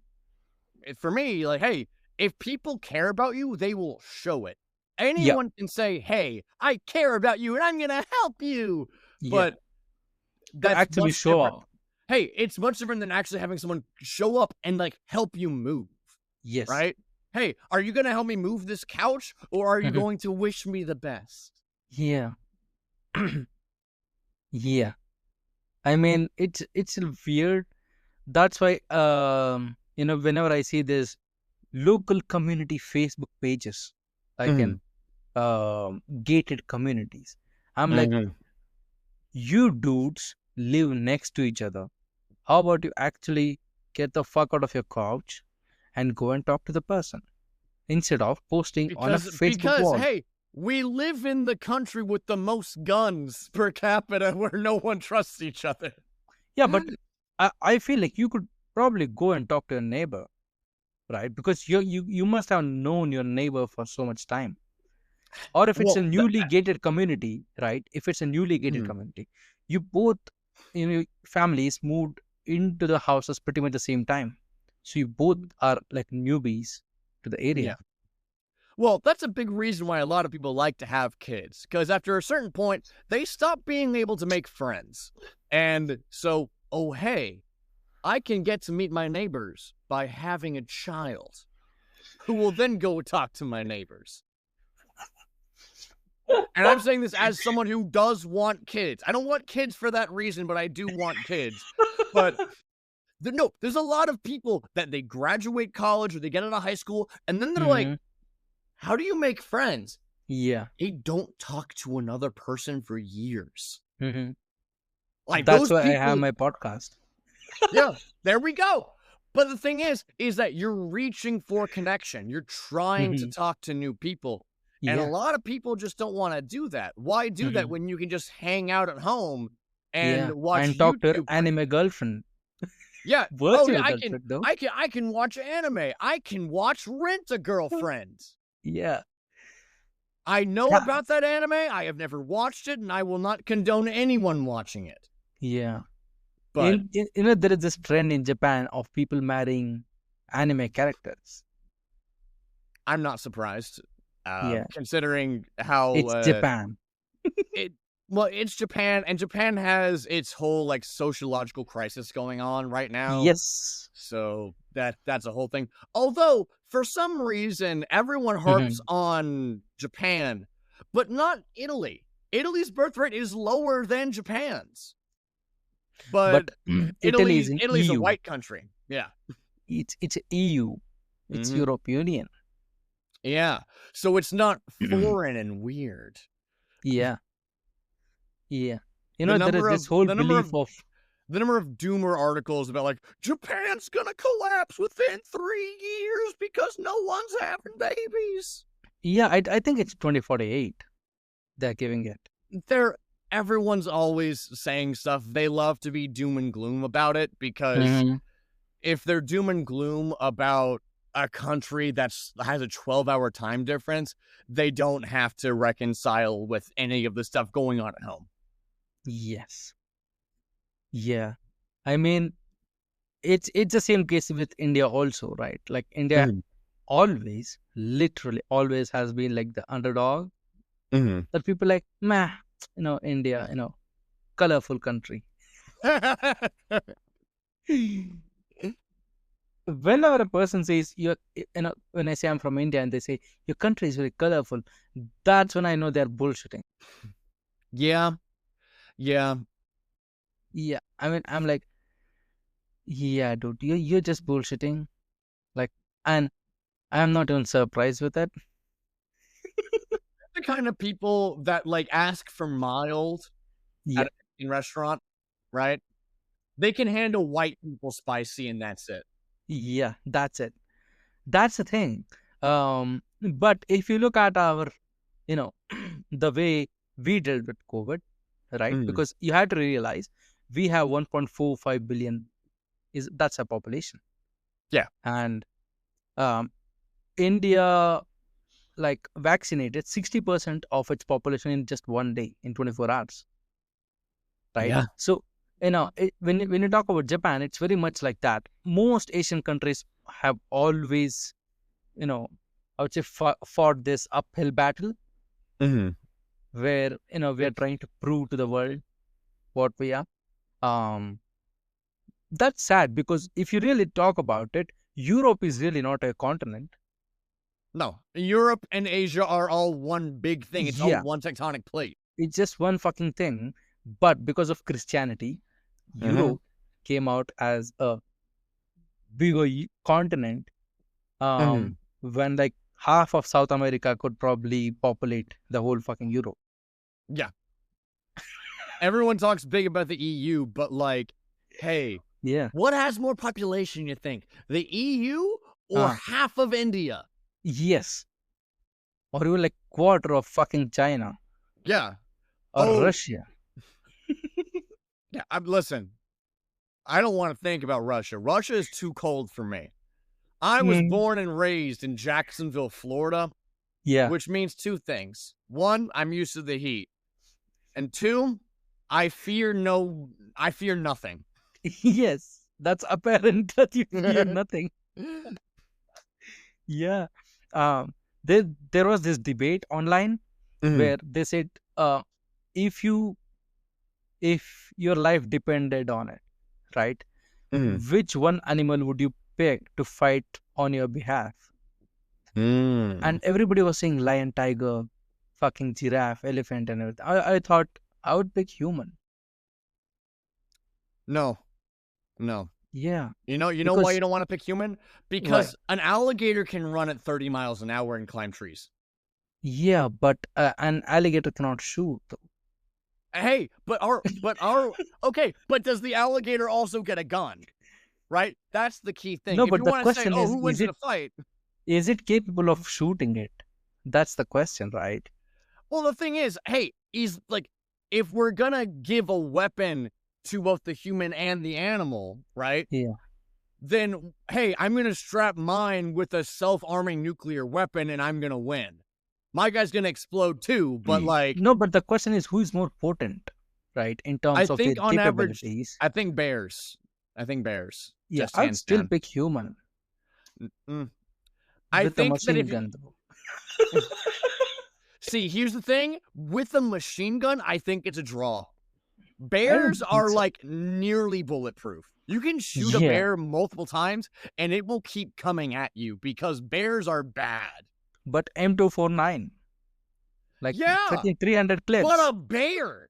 for me, like, hey, if people care about you, they will show it. Anyone can say, hey, I care about you and I'm going to help you. But that's actually show up. Hey, it's much different than actually having someone show up and like help you move. Yes. Right? Hey, are you going to help me move this couch or are you going to wish me the best? Yeah. Yeah. I mean, it's weird. That's why, whenever I see this local community Facebook pages, like in gated communities, I'm like, you dudes live next to each other. How about you actually get the fuck out of your couch and go and talk to the person instead of posting on a Facebook wall? Hey, we live in the country with the most guns per capita where no one trusts each other. Yeah, but I feel like you could probably go and talk to your neighbor, right? Because you must have known your neighbor for so much time. Or if it's a Well, newly gated community, right? If it's a newly gated Mhm. community, you both, families moved into the houses pretty much the same time. So you both are like newbies to the Yeah. area. Well, that's a big reason why a lot of people like to have kids, because after a certain point, they stop being able to make friends. And so, oh, hey, I can get to meet my neighbors by having a child who will then go talk to my neighbors. And I'm saying this as someone who does want kids. I don't want kids for that reason, but I do want kids. But no, there's a lot of people that they graduate college or they get out of high school, and then they're like, Hmm. how do you make friends? Yeah. They don't talk to another person for years. Hmm. Like That's those why I have people, my podcast. yeah, there we go. But the thing is that you're reaching for connection. You're trying to Hmm. talk to new people. And a Yeah. lot of people just don't want to do that. Why do that Hmm. when you can just hang out at home and Yeah. watch And talk to your YouTube? anime girlfriend. Yeah. Oh yeah, Virtual girlfriend though. I can watch anime. I can watch Rent a Girlfriend. Yeah. I know Yeah. about that anime. I have never watched it, and I will not condone anyone watching it. Yeah. But There is this trend in Japan of people marrying anime characters. I'm not surprised, Yeah. considering how It's Japan. it. Well, it's Japan, and Japan has its whole like sociological crisis going on right now. Yes. So that's a whole thing. Although for some reason everyone harps Mhm. on Japan, but not Italy. Italy's birth rate is lower than Japan's. But But Italy is in Italy's a EU. white country. Yeah. It's EU. It's Hmm. Europe Union. Yeah. So it's not foreign and weird. Yeah. Yeah. The There is number this of whole the number belief of of the number of doomer articles about like Japan's gonna collapse within 3 years because no one's having babies. I think it's 2048 they're giving it. Everyone's always saying stuff. They love to be doom and gloom about it because Mhm. if they're doom and gloom about a country that has a 12-hour time difference, they don't have to reconcile with any of the stuff going on at home. Yes. Yeah. I mean, it's the same case with India also, right? Like India Mhm. always, literally always has been like the underdog Mhm. that people like, meh, India, colorful country. Whenever a person says when I say I'm from India and they say your country is very colorful, that's when I know they're bullshitting. Yeah. Yeah. Yeah. I mean, I'm like, yeah, dude, you're just bullshitting. Like, and I'm not even surprised with it. The kind of people that like ask for mild Yeah. at a Mexican restaurant, right? They can handle white people spicy and that's it. Yeah, that's it. That's the thing. But if you look at our, you know, the way we dealt with COVID, right? Mhm. Because you have to realize we have 1.45 billion that's our population. Yeah. And India like vaccinated 60% of its population in just one day in 24 hours, right? Yeah. So when you talk about Japan, it's very much like that. Most Asian countries have always, I would say, fought this uphill battle Mhm. where we are trying to prove to the world what we are. um that's sad because if you really talk about it, Europe is really not a continent. No, Europe and Asia are all one big thing. It's all Yeah, one tectonic plate. it's just one fucking thing. But because of Christianity, Mhm. Europe came out as a bigger continent, Mhm. when like half of South America could probably populate the whole fucking Europe. Yeah. Everyone talks big about the EU, but like, hey, Yeah. what has more population, you think? The EU or uh, half of India? yes, or even like quarter of fucking China Yeah. or Oh, Russia. yeah. Listen, I don't want to think about Russia. Russia is too cold for me. I was born and raised in Jacksonville, Florida. Yeah. Which means two things. One, I'm used to the heat. And two, I fear nothing. Yes, that's apparent that you fear nothing. Yeah. There was this debate online where they said, if your life depended on it, right? Which one animal would you pick to fight on your behalf? And everybody was saying lion, tiger, fucking giraffe, elephant, and everything. I thought I would pick human. No. Yeah. You know why you don't want to pick human? Because an alligator can run at 30 miles an hour and climb trees. Yeah, but an alligator cannot shoot. Hey, but does the alligator also get a gun? Right? That's the key thing. No, if but you the want to question say, is, who wins in a fight? Is it capable of shooting it? That's the question, right? Well, the thing is, hey, if we're gonna give a weapon to both the human and the animal, right? Yeah. Then, hey, I'm gonna strap mine with a self-arming nuclear weapon and I'm gonna win. My guy's gonna explode too, but No, but the question is, who is more potent, right? In terms of their capabilities. I think bears. Yeah, I'd still pick human. I think a machine gun, though. See, here's the thing. With a machine gun, I think it's a draw. Bears are nearly bulletproof. You can shoot a bear multiple times, and it will keep coming at you because bears are bad. But M249, 300 clips. But a bear.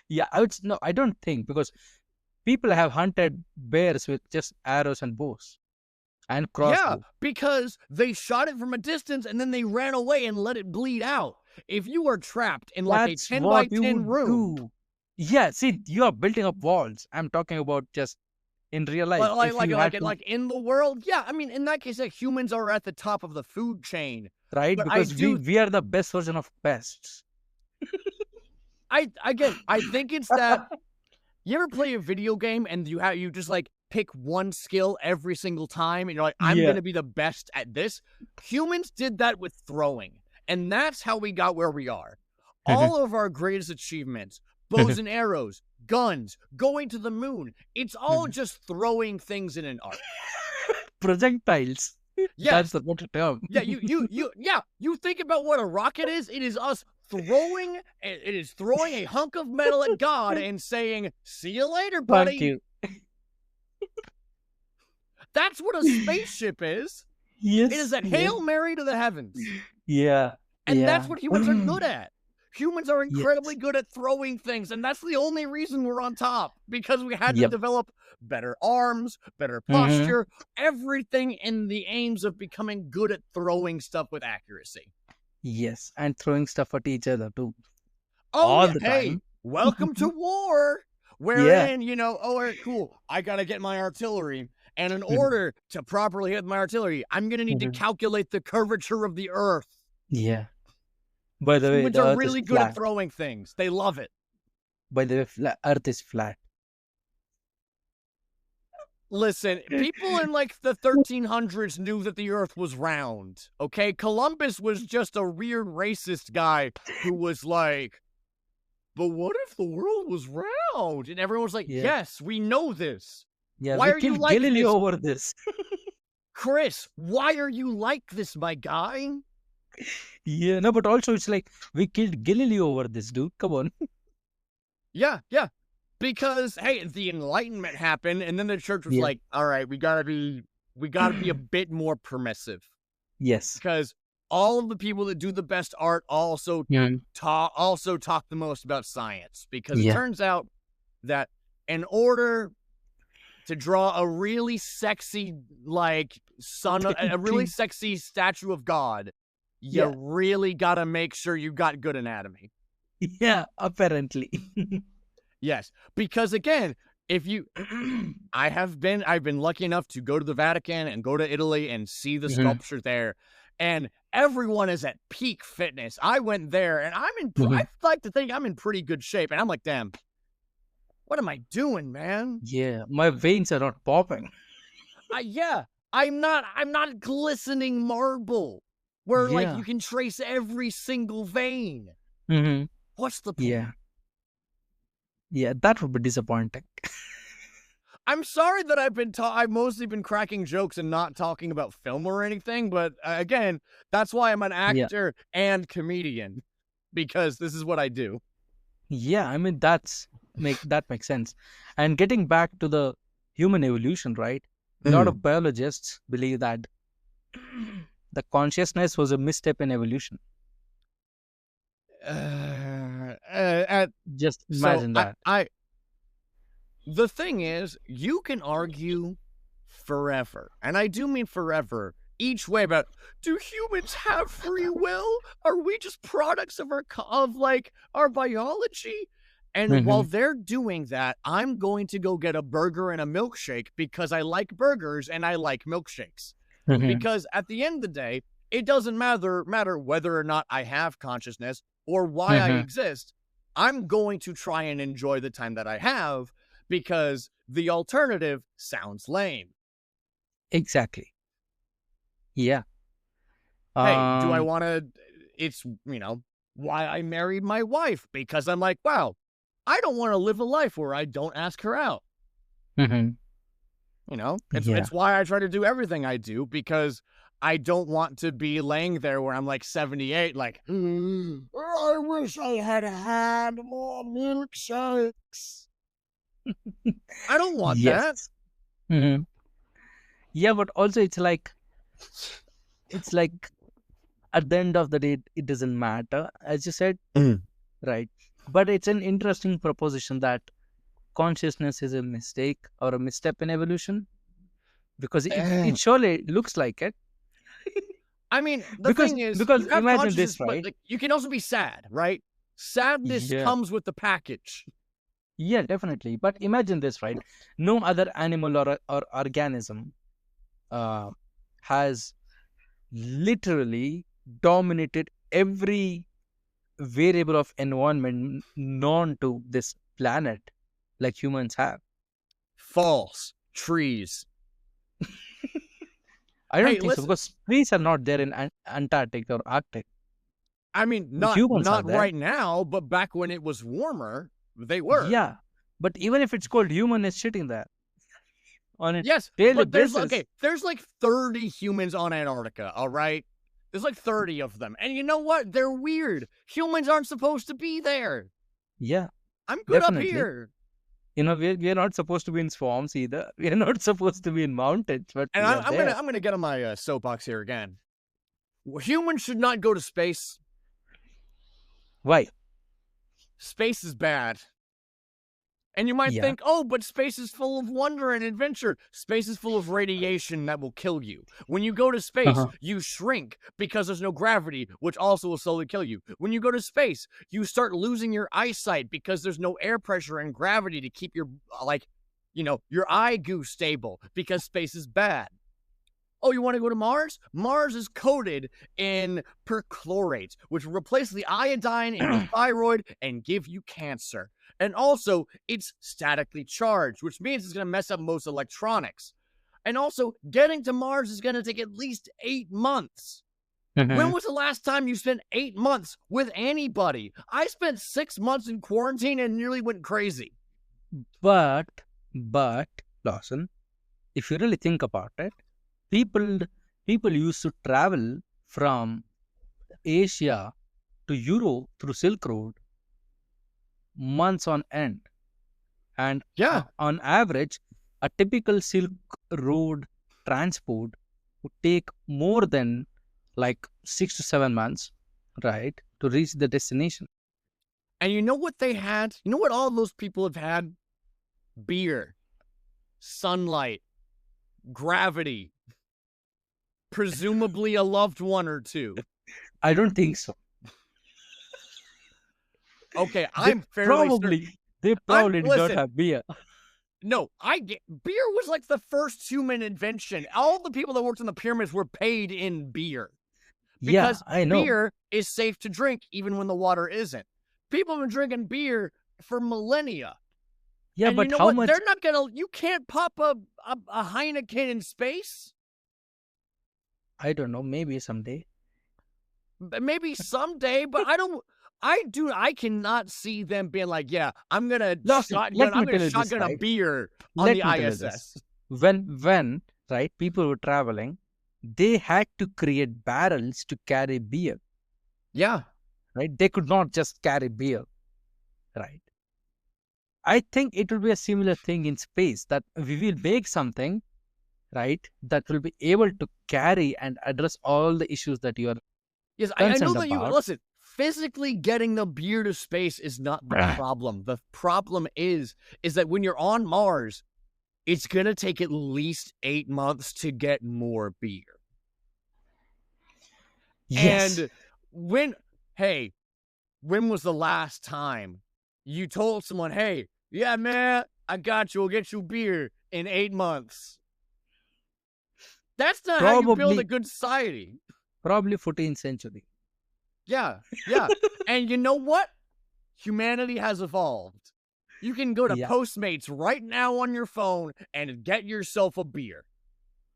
Yeah, I don't think, because people have hunted bears with just arrows and bows and crossbow. Yeah, because they shot it from a distance and then they ran away and let it bleed out. If you are trapped in a 10 by 10 room. Yeah, see, you are building up walls. I'm talking about just in real life. Like in the world. Yeah, I mean, in that case, humans are at the top of the food chain. Right, but because we are the best version of pests. I think it's that. You ever play a video game and you just pick one skill every single time and you're like, I'm going to be the best at this? Humans did that with throwing. And that's how we got where we are. All of our greatest achievements, bows and arrows, guns, going to the moon, it's all just throwing things in an arc. Projectiles. Yeah. That's the better term. Yeah, you think about what a rocket is? It is us throwing a hunk of metal at God and saying, see you later, buddy. Thank you. That's what a spaceship is. Yes. It is a Hail Mary to the heavens. Yeah. And that's what humans are good at. Humans are incredibly good at throwing things, and that's the only reason we're on top, because we had to develop better arms, better posture, everything in the aims of becoming good at throwing stuff with accuracy. Yes, and throwing stuff at each other too. Oh, all the time. Welcome to war. Wherein, all right, cool. I got to get my artillery. And in order to properly hit my artillery, I'm going to need to calculate the curvature of the earth. Yeah. By the way, humans are really good at throwing things. They love it. By the way, Earth is flat. Listen, people in the 1300s knew that the earth was round. Okay? Columbus was just a weird racist guy who was like, but what if the world was round? And everyone was like, yes, we know this. Yeah, why are you like Galileo this? Over this? Chris, why are you like this, my guy? Yeah, no, but also it's like we killed Galileo over this, dude. Come on. Yeah. Because hey, the Enlightenment happened, and then the church was like, all right, we gotta be a bit more permissive. Yes. Because all of the people that do the best art also talk the most about science. Because it turns out that in order to draw a really sexy a really sexy statue of God, you really gotta make sure you got good anatomy. Yeah, apparently. Yes, because again, I've been lucky enough to go to the Vatican and go to Italy and see the sculpture there, and everyone is at peak fitness. I went there, and I like to think I'm in pretty good shape, and I'm like, damn, What am I doing, man? Yeah, my veins are not popping. I'm not glistening marble where like Yeah. you can trace every single vein. Mm-hmm. What's the point? Yeah. Yeah, that would be disappointing. I'm sorry that I've mostly been cracking jokes and not talking about film or anything, but again, that's why I'm an Yeah. actor and comedian, because this is what I do. Yeah, I mean that makes sense. And getting back to the human evolution, right? A lot of biologists believe that the consciousness was a misstep in evolution. Uh, uh, Just so imagine that. the thing is, you can argue forever, and I do mean forever, each way about, do humans have free will? Are we just products of our biology? And while Hmm. they're doing that, I'm going to go get a burger and a milkshake because I like burgers and I like milkshakes. Hmm. Because at the end of the day, it doesn't matter whether or not I have consciousness or why I Hmm. exist. I'm going to try and enjoy the time that I have because the alternative sounds lame. Exactly. Yeah. Hey, do I Um. want to? It's, why I married my wife, because I'm like, wow, I don't want to live a life where I don't ask her out. Hmm. Yeah. It's why I try to do everything I do, because I don't want to be laying there where I'm like 78, like, I wish I had had more milkshakes. I don't want that. Yes. Hmm. Yeah, but also it's like at the end of the day, it doesn't matter, as you said, right? But it's an interesting proposition that consciousness is a mistake or a misstep in evolution because it surely looks like it. I mean, the because thing is, because you have imagine consciousness, this, but right? like, you can also be sad, right? Sadness Yeah, comes with the package. yeah, definitely. But imagine this, right? No other animal or organism uh, has literally dominated every variable of environment known to this planet like humans have. False. Trees. I Hey, don't think so listen. because trees are not there in Antarctic or Arctic. I mean, Humans are not there. right now, but back when it was warmer, they were. Yeah, but even if it's cold, human is sitting there on a Yes, daily but basis. there's like 30 humans on Antarctica, all right? There's like 30 of them. And you know what? They're weird. Humans aren't supposed to be there. Yeah, I'm good up definitely. here. We're not supposed to be in swamps either. We're not supposed to be in mountains, but And we are there. I'm gonna get on my soapbox here again. Humans should not go to space. Why? Space is bad. And you might Yeah. think, oh, but space is full of wonder and adventure. Space is full of radiation that will kill you. When you go to space, Uh-huh. you shrink because there's no gravity, which also will slowly kill you. When you go to space, you start losing your eyesight because there's no air pressure and gravity to keep your, your eye goo stable because space is bad. Oh, you want to go to Mars? Mars is coated in perchlorate, which will replace the iodine in your thyroid and give you cancer. And also, it's statically charged, which means it's going to mess up most electronics. And also, getting to Mars is going to take at least 8 months. When was the last time you spent 8 months with anybody? I spent 6 months in quarantine and nearly went crazy. But, Lawson, if you really think about it, people used to travel from Asia to Europe through Silk Road months on end, and Yeah. on average, a typical Silk Road transport would take more than like 6 to 7 months, right, to reach the destination. And you know what they had? You know what all those people have had? Beer, sunlight, gravity, presumably a loved one or two. I don't think so. Okay, They I'm fairly probably certain. they probably did not Listen, have beer. no, beer was like the first human invention. All the people that worked in the pyramids were paid in beer Yeah, because I know. beer is safe to drink even when the water isn't. People have been drinking beer for millennia. Yeah, And but you know how what? much? They're not gonna. You can't pop a Heineken in space. I don't know. Maybe someday. Maybe someday, but I don't. I cannot see them being like, yeah, I'm gonna Lawson, let me tell you this, shotgun a right? beer on Let the me tell you this. ISS. When right, people were traveling, they had to create barrels to carry beer. Yeah. Right? They could not just carry beer. Right? I think it will be a similar thing in space, that we will make something, right, that will be able to carry and address all the issues that you are Yes, I know concerned that you about. listen. Physically getting the beer to space is not the problem. The problem is that when you're on Mars, it's gonna take at least 8 months to get more beer. Yes. And when was the last time you told someone, hey, yeah, man, I got you, we'll get you beer in 8 months? That's not how you build a Probably good society. 14th century. Yeah. And you know what? Humanity has evolved. You can go to Yeah. Postmates right now on your phone and get yourself a beer.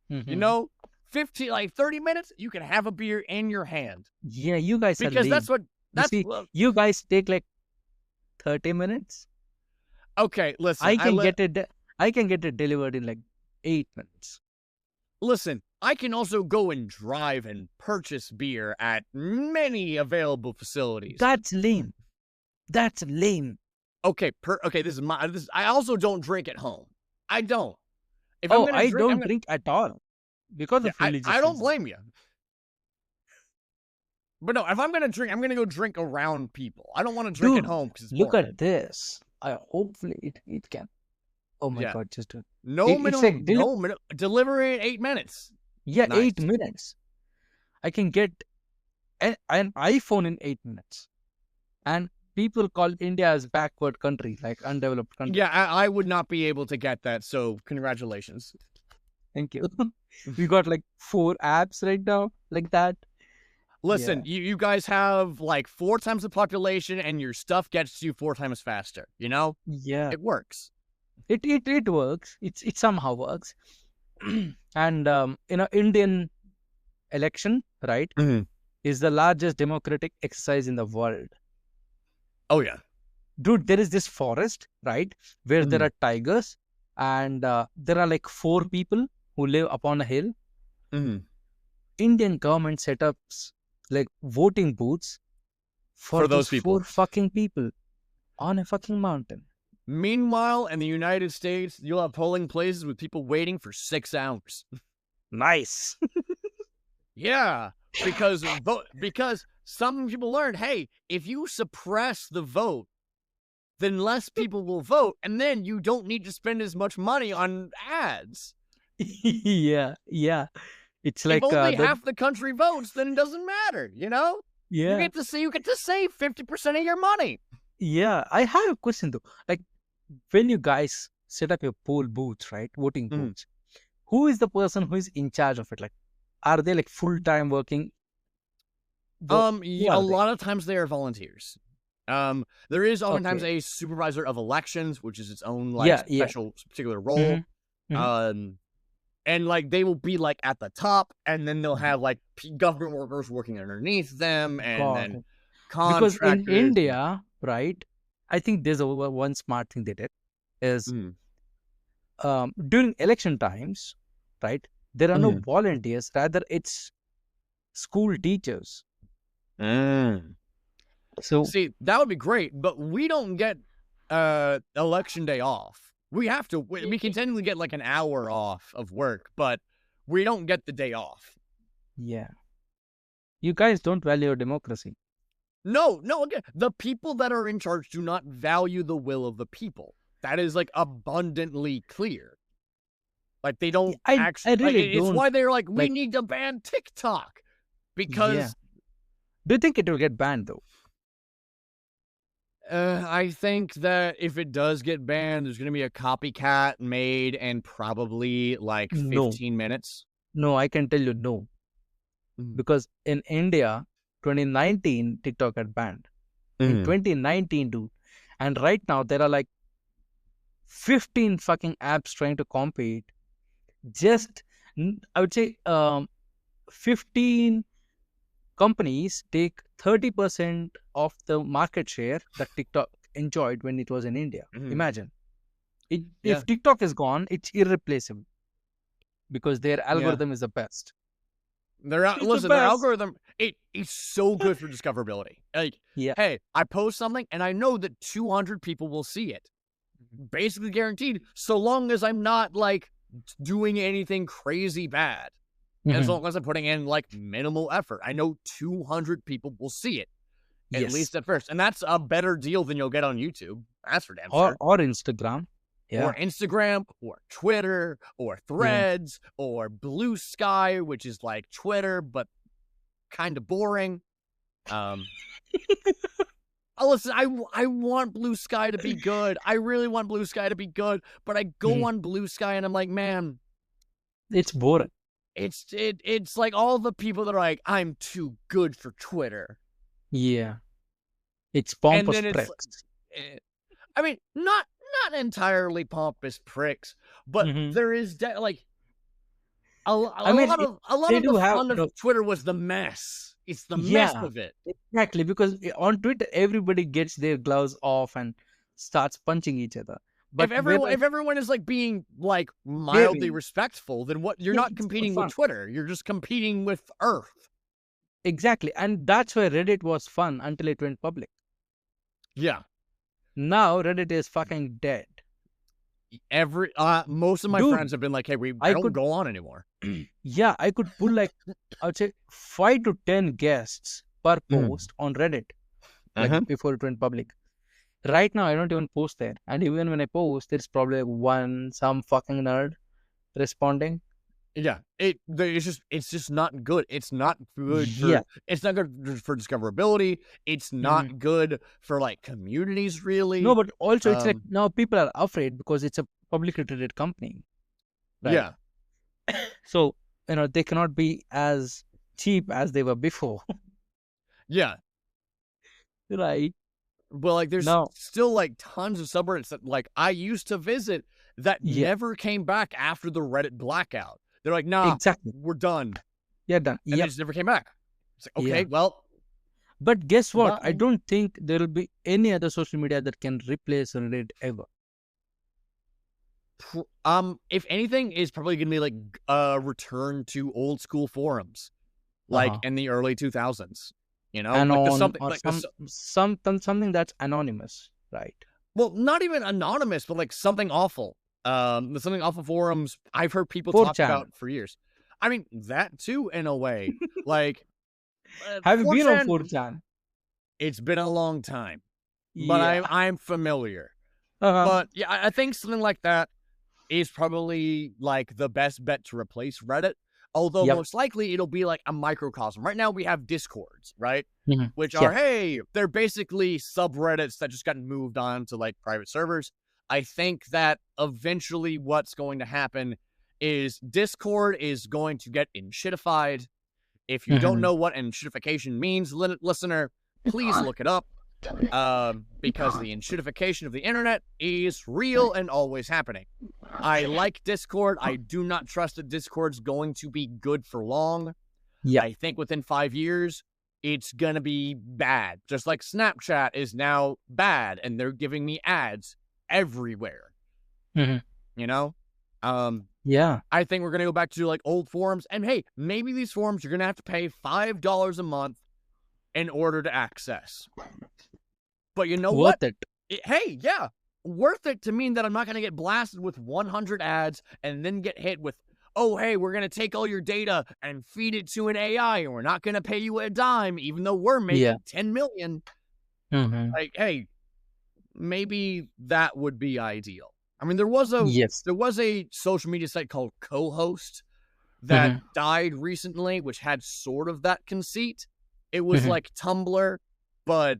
Mm-hmm. You know, 30 minutes, you can have a beer in your hand. Yeah, you guys are Because lame. that's what that's you see, you guys take like 30 minutes. Okay, listen. I can get it delivered in like 8 minutes. Listen, I can also go and drive and purchase beer at many available facilities. That's lame. That's lame. Okay, I also don't drink at home. I don't. If Oh, I'm gonna I drink, don't drink at all because of religious I don't reasons. blame you. But no, if I'm gonna drink, I'm gonna go drink around people. I don't want to drink at home because it's look boring. at this. Hopefully it can. Oh my God, just do it. No minimum, delivery in 8 minutes. Yeah, Nice. 8 minutes. I can get an iPhone in 8 minutes. And people call India as backward country, like undeveloped country. Yeah, I would not be able to get that, so congratulations. Thank you. We got like 4 apps right now, like that. Listen, you guys have like 4 times the population and your stuff gets to you 4 times faster, you know? Yeah. It works. It works. It somehow works. And Indian election, right, is the largest democratic exercise in the world. Oh yeah. Dude, there is this forest, right, where there are tigers, and there are like 4 people who live upon a hill. Indian government set up like voting booths for those people. 4 fucking people on a fucking mountain. Meanwhile, in the United States, you'll have polling places with people waiting for 6 hours. Nice. Yeah, because some people learned, hey, if you suppress the vote, then less people will vote, and then you don't need to spend as much money on ads. Yeah. It's like if only half the country votes, then it doesn't matter, you know? Yeah. You get to save 50% of your money. Yeah, I have a question though. Like, when you guys set up your poll booths, right, voting booths, who is the person who is in charge of it? Like, are they like full-time working? A lot of times they are volunteers. There is oftentimes a supervisor of elections, which is its own special particular role. And like they will be like at the top, and then they'll have like government workers working underneath them, and then contractors. Because in India, right, I think there's one smart thing they did is during election times, right, there are no volunteers, rather it's school teachers. So see, that would be great, but we don't get election day off. We have to. We can technically get like an hour off of work, but we don't get the day off. Yeah. You guys don't value democracy. No. Again, the people that are in charge do not value the will of the people. That is like abundantly clear. Like they don't actually. I really don't. It's why they're like, we need to ban TikTok because. Yeah. Do you think it will get banned though? I think that if it does get banned, there's going to be a copycat made in probably like 15 minutes. No, I can tell you no. Because in India, 2019, TikTok had banned. In 2019, dude. And right now, there are like 15 fucking apps trying to compete. Just, I would say, 15 companies take 30% of the market share that TikTok enjoyed when it was in India. Imagine. If TikTok is gone, it's irreplaceable because their algorithm is the best. Their algorithm, it's so good for discoverability. Like, hey, I post something and I know that 200 people will see it. Basically guaranteed, so long as I'm not like doing anything crazy bad. As long as I'm putting in like minimal effort, I know 200 people will see it, at least at first. And that's a better deal than you'll get on YouTube. That's for damn sure. Or Instagram. Or Instagram, or Twitter, or Threads, or Blue Sky, which is like Twitter, but kind of boring. Listen, I want Blue Sky to be good. I really want Blue Sky to be good, but I go on Blue Sky and I'm like, man, it's boring. It's like all the people that are like, I'm too good for Twitter. Yeah. It's pompous pricks. I mean, not entirely pompous pricks, but there is like a lot of the fun of Twitter was the mess. It's the mess of it. Exactly, because on Twitter everybody gets their gloves off and starts punching each other. But if everyone is like being like mildly respectful, then what you're not competing with Twitter. You're just competing with Earth. Exactly. And that's why Reddit was fun until it went public. Yeah. Now Reddit is fucking dead. Most of my friends have been like, hey, I don't go on anymore. Yeah, I could pull like, I would say 5 to 10 guests per post on Reddit, like before it went public. Right now, I don't even post there. And even when I post, there's probably some fucking nerd responding. Yeah, it's just not good. It's not good. It's not good for discoverability. It's not good for like communities, really. No, but also it's like now people are afraid because it's a publicly traded company. Right? Yeah. So they cannot be as cheap as they were before. Yeah. Right. Well, like there's still like tons of subreddits that like I used to visit that never came back after the Reddit blackout. They're like, nah, we're done. Yeah, done. And they just never came back. It's like, okay, well. But guess what? I don't think there will be any other social media that can replace Reddit ever. If anything, is probably going to be like a return to old school forums, like in the early 2000s. You know, something that's anonymous, right? Well, not even anonymous, but like something awful. The Something Awful forums I've heard people talk about for years. I mean, that too, in a way. Like, have you been on 4chan? It's been a long time, but I'm familiar. But yeah, I think something like that is probably like the best bet to replace Reddit. Although most likely it'll be like a microcosm. Right now we have Discords, right? Which are, hey, they're basically subreddits that just got moved on to like private servers. I think that eventually what's going to happen is Discord is going to get enshittified. If you don't know what enshittification means, listener, please look it up. Because the enshittification of the internet is real and always happening. I like Discord. I do not trust that Discord's going to be good for long. Yeah. I think within 5 years, it's going to be bad. Just like Snapchat is now bad and they're giving me ads everywhere. You know? Yeah. I think we're going to go back to like old forums. And hey, maybe these forums you're going to have to pay $5 a month in order to access. But you know what? Worth it. Hey, yeah. Worth it to mean that I'm not going to get blasted with 100 ads and then get hit with, oh, hey, we're going to take all your data and feed it to an AI and we're not going to pay you a dime even though we're making 10 million. Like, hey, maybe that would be ideal. I mean, there was a social media site called Co-Host that died recently, which had sort of that conceit. It was like Tumblr, but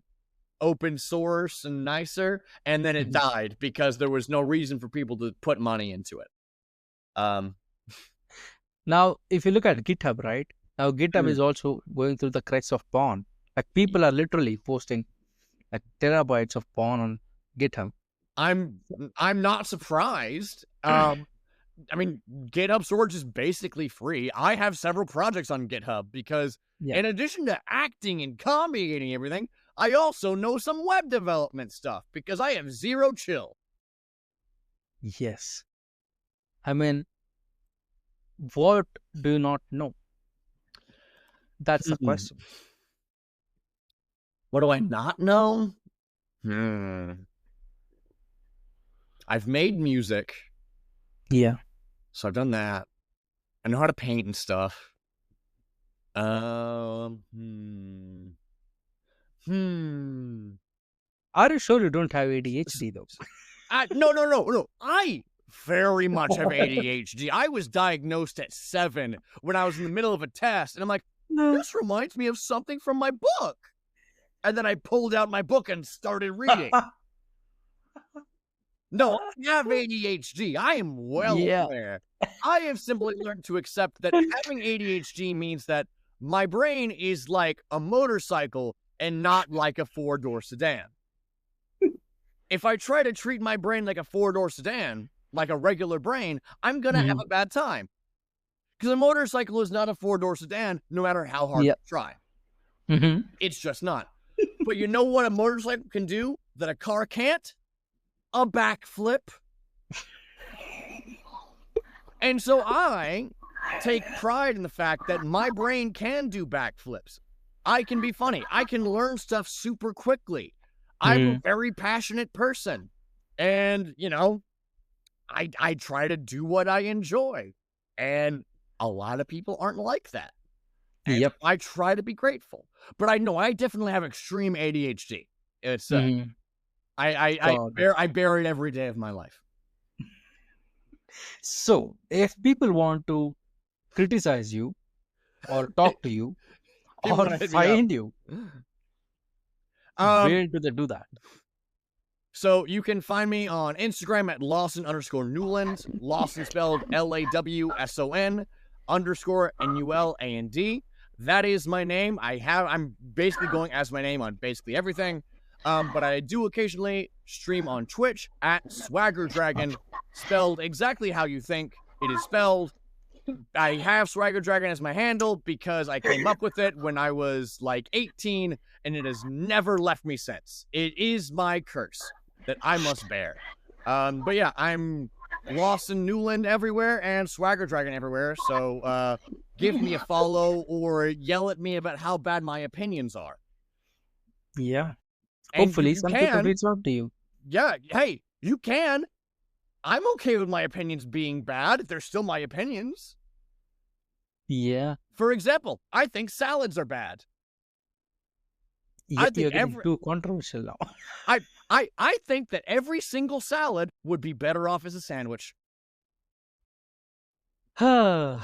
open source and nicer, and then it died because there was no reason for people to put money into it. Now, if you look at GitHub, right? Now, GitHub is also going through the crest of porn. Like, people are literally posting like terabytes of porn on GitHub. I'm not surprised. I mean, GitHub storage is basically free. I have several projects on GitHub because in addition to acting and comedy and everything, I also know some web development stuff because I have zero chill. Yes. I mean, what do you not know? That's the question. What do I not know? I've made music. Yeah. So I've done that. I know how to paint and stuff. Are you sure you don't have ADHD though? No. I very much have ADHD. I was diagnosed at 7 when I was in the middle of a test, and I'm like, this reminds me of something from my book. And then I pulled out my book and started reading. No, I have ADHD. I am well aware. I have simply learned to accept that having ADHD means that my brain is like a motorcycle and not like a 4-door sedan. If I try to treat my brain like a 4-door sedan, like a regular brain, I'm going to have a bad time. Because a motorcycle is not a 4-door sedan, no matter how hard you try. It's just not. But you know what a motorcycle can do that a car can't? A backflip. And so I take pride in the fact that my brain can do backflips. I can be funny. I can learn stuff super quickly. I'm a very passionate person. And, you know, I try to do what I enjoy. And a lot of people aren't like that. And I try to be grateful. But I know I definitely have extreme ADHD. It's I bear it every day of my life. So, if people want to criticize you or talk to you or find you, where do they do that? So you can find me on Instagram at Lawson_Nuland. Lawson spelled LAWSON _NULAND. That is my name. I'm basically going as my name on basically everything. But I do occasionally stream on Twitch at Swagger Dragon, spelled exactly how you think it is spelled. I have Swagger Dragon as my handle because I came up with it when I was like 18, and it has never left me since. It is my curse that I must bear. But yeah, I'm Lawson Nuland everywhere and Swagger Dragon everywhere. So give me a follow or yell at me about how bad my opinions are. Yeah. Hopefully some people reach out to you. Yeah, hey, you can. I'm okay with my opinions being bad. They're still my opinions. Yeah. For example, I think salads are bad. Yeah, I think you're too controversial now. I think that every single salad would be better off as a sandwich. Yeah,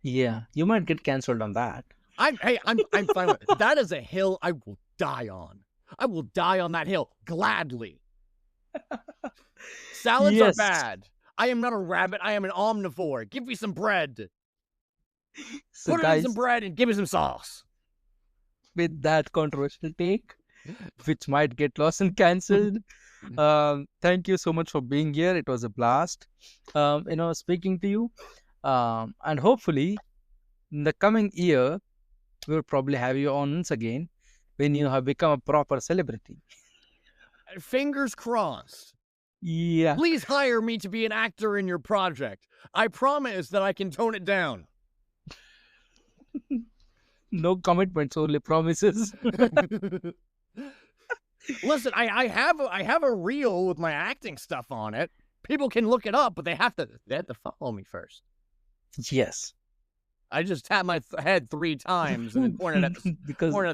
you might get cancelled on that. I'm fine with it. That is a hill I will die on. I will die on that hill gladly. Salads are bad. I am not a rabbit. I am an omnivore. Give me some bread. So put it in some bread and give me some sauce. With that controversial take, which might get lost and cancelled, thank you so much for being here. It was a blast, speaking to you. And hopefully, in the coming year, we'll probably have you on once again when you have become a proper celebrity. Fingers crossed. Yeah. Please hire me to be an actor in your project. I promise that I can tone it down. No commitments, only promises. Listen, I have a reel with my acting stuff on it. People can look it up, but they have to follow me first. Yes. I just tapped my head 3 times and then pointed at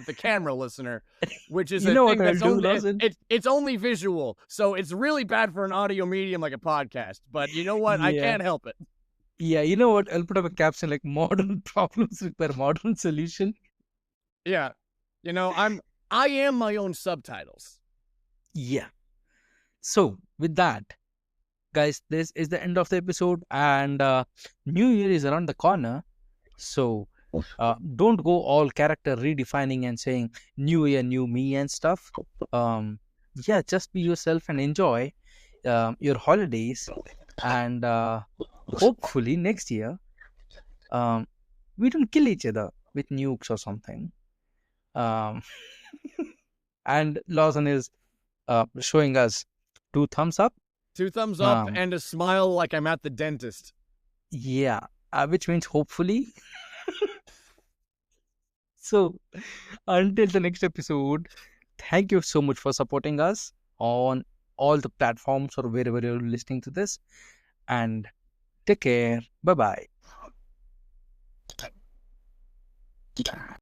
the camera listener, which is it's only visual, so it's really bad for an audio medium like a podcast. But you know what? I can't help it. Yeah, you know what? I'll put up a caption like "modern problems require modern solution." Yeah, I am my own subtitles. Yeah. So with that, guys, this is the end of the episode, and New Year is around the corner. So don't go all character redefining and saying new year, new me and stuff. yeah, just be yourself and enjoy your holidays. And hopefully next year, um, we don't kill each other with nukes or something. Um, and Lawson is showing us 2 thumbs up. 2 thumbs up Um, and a smile like I'm at the dentist. yeah, which means hopefully. So, until the next episode, thank you so much for supporting us on all the platforms or wherever you're listening to this. And take care. Bye bye.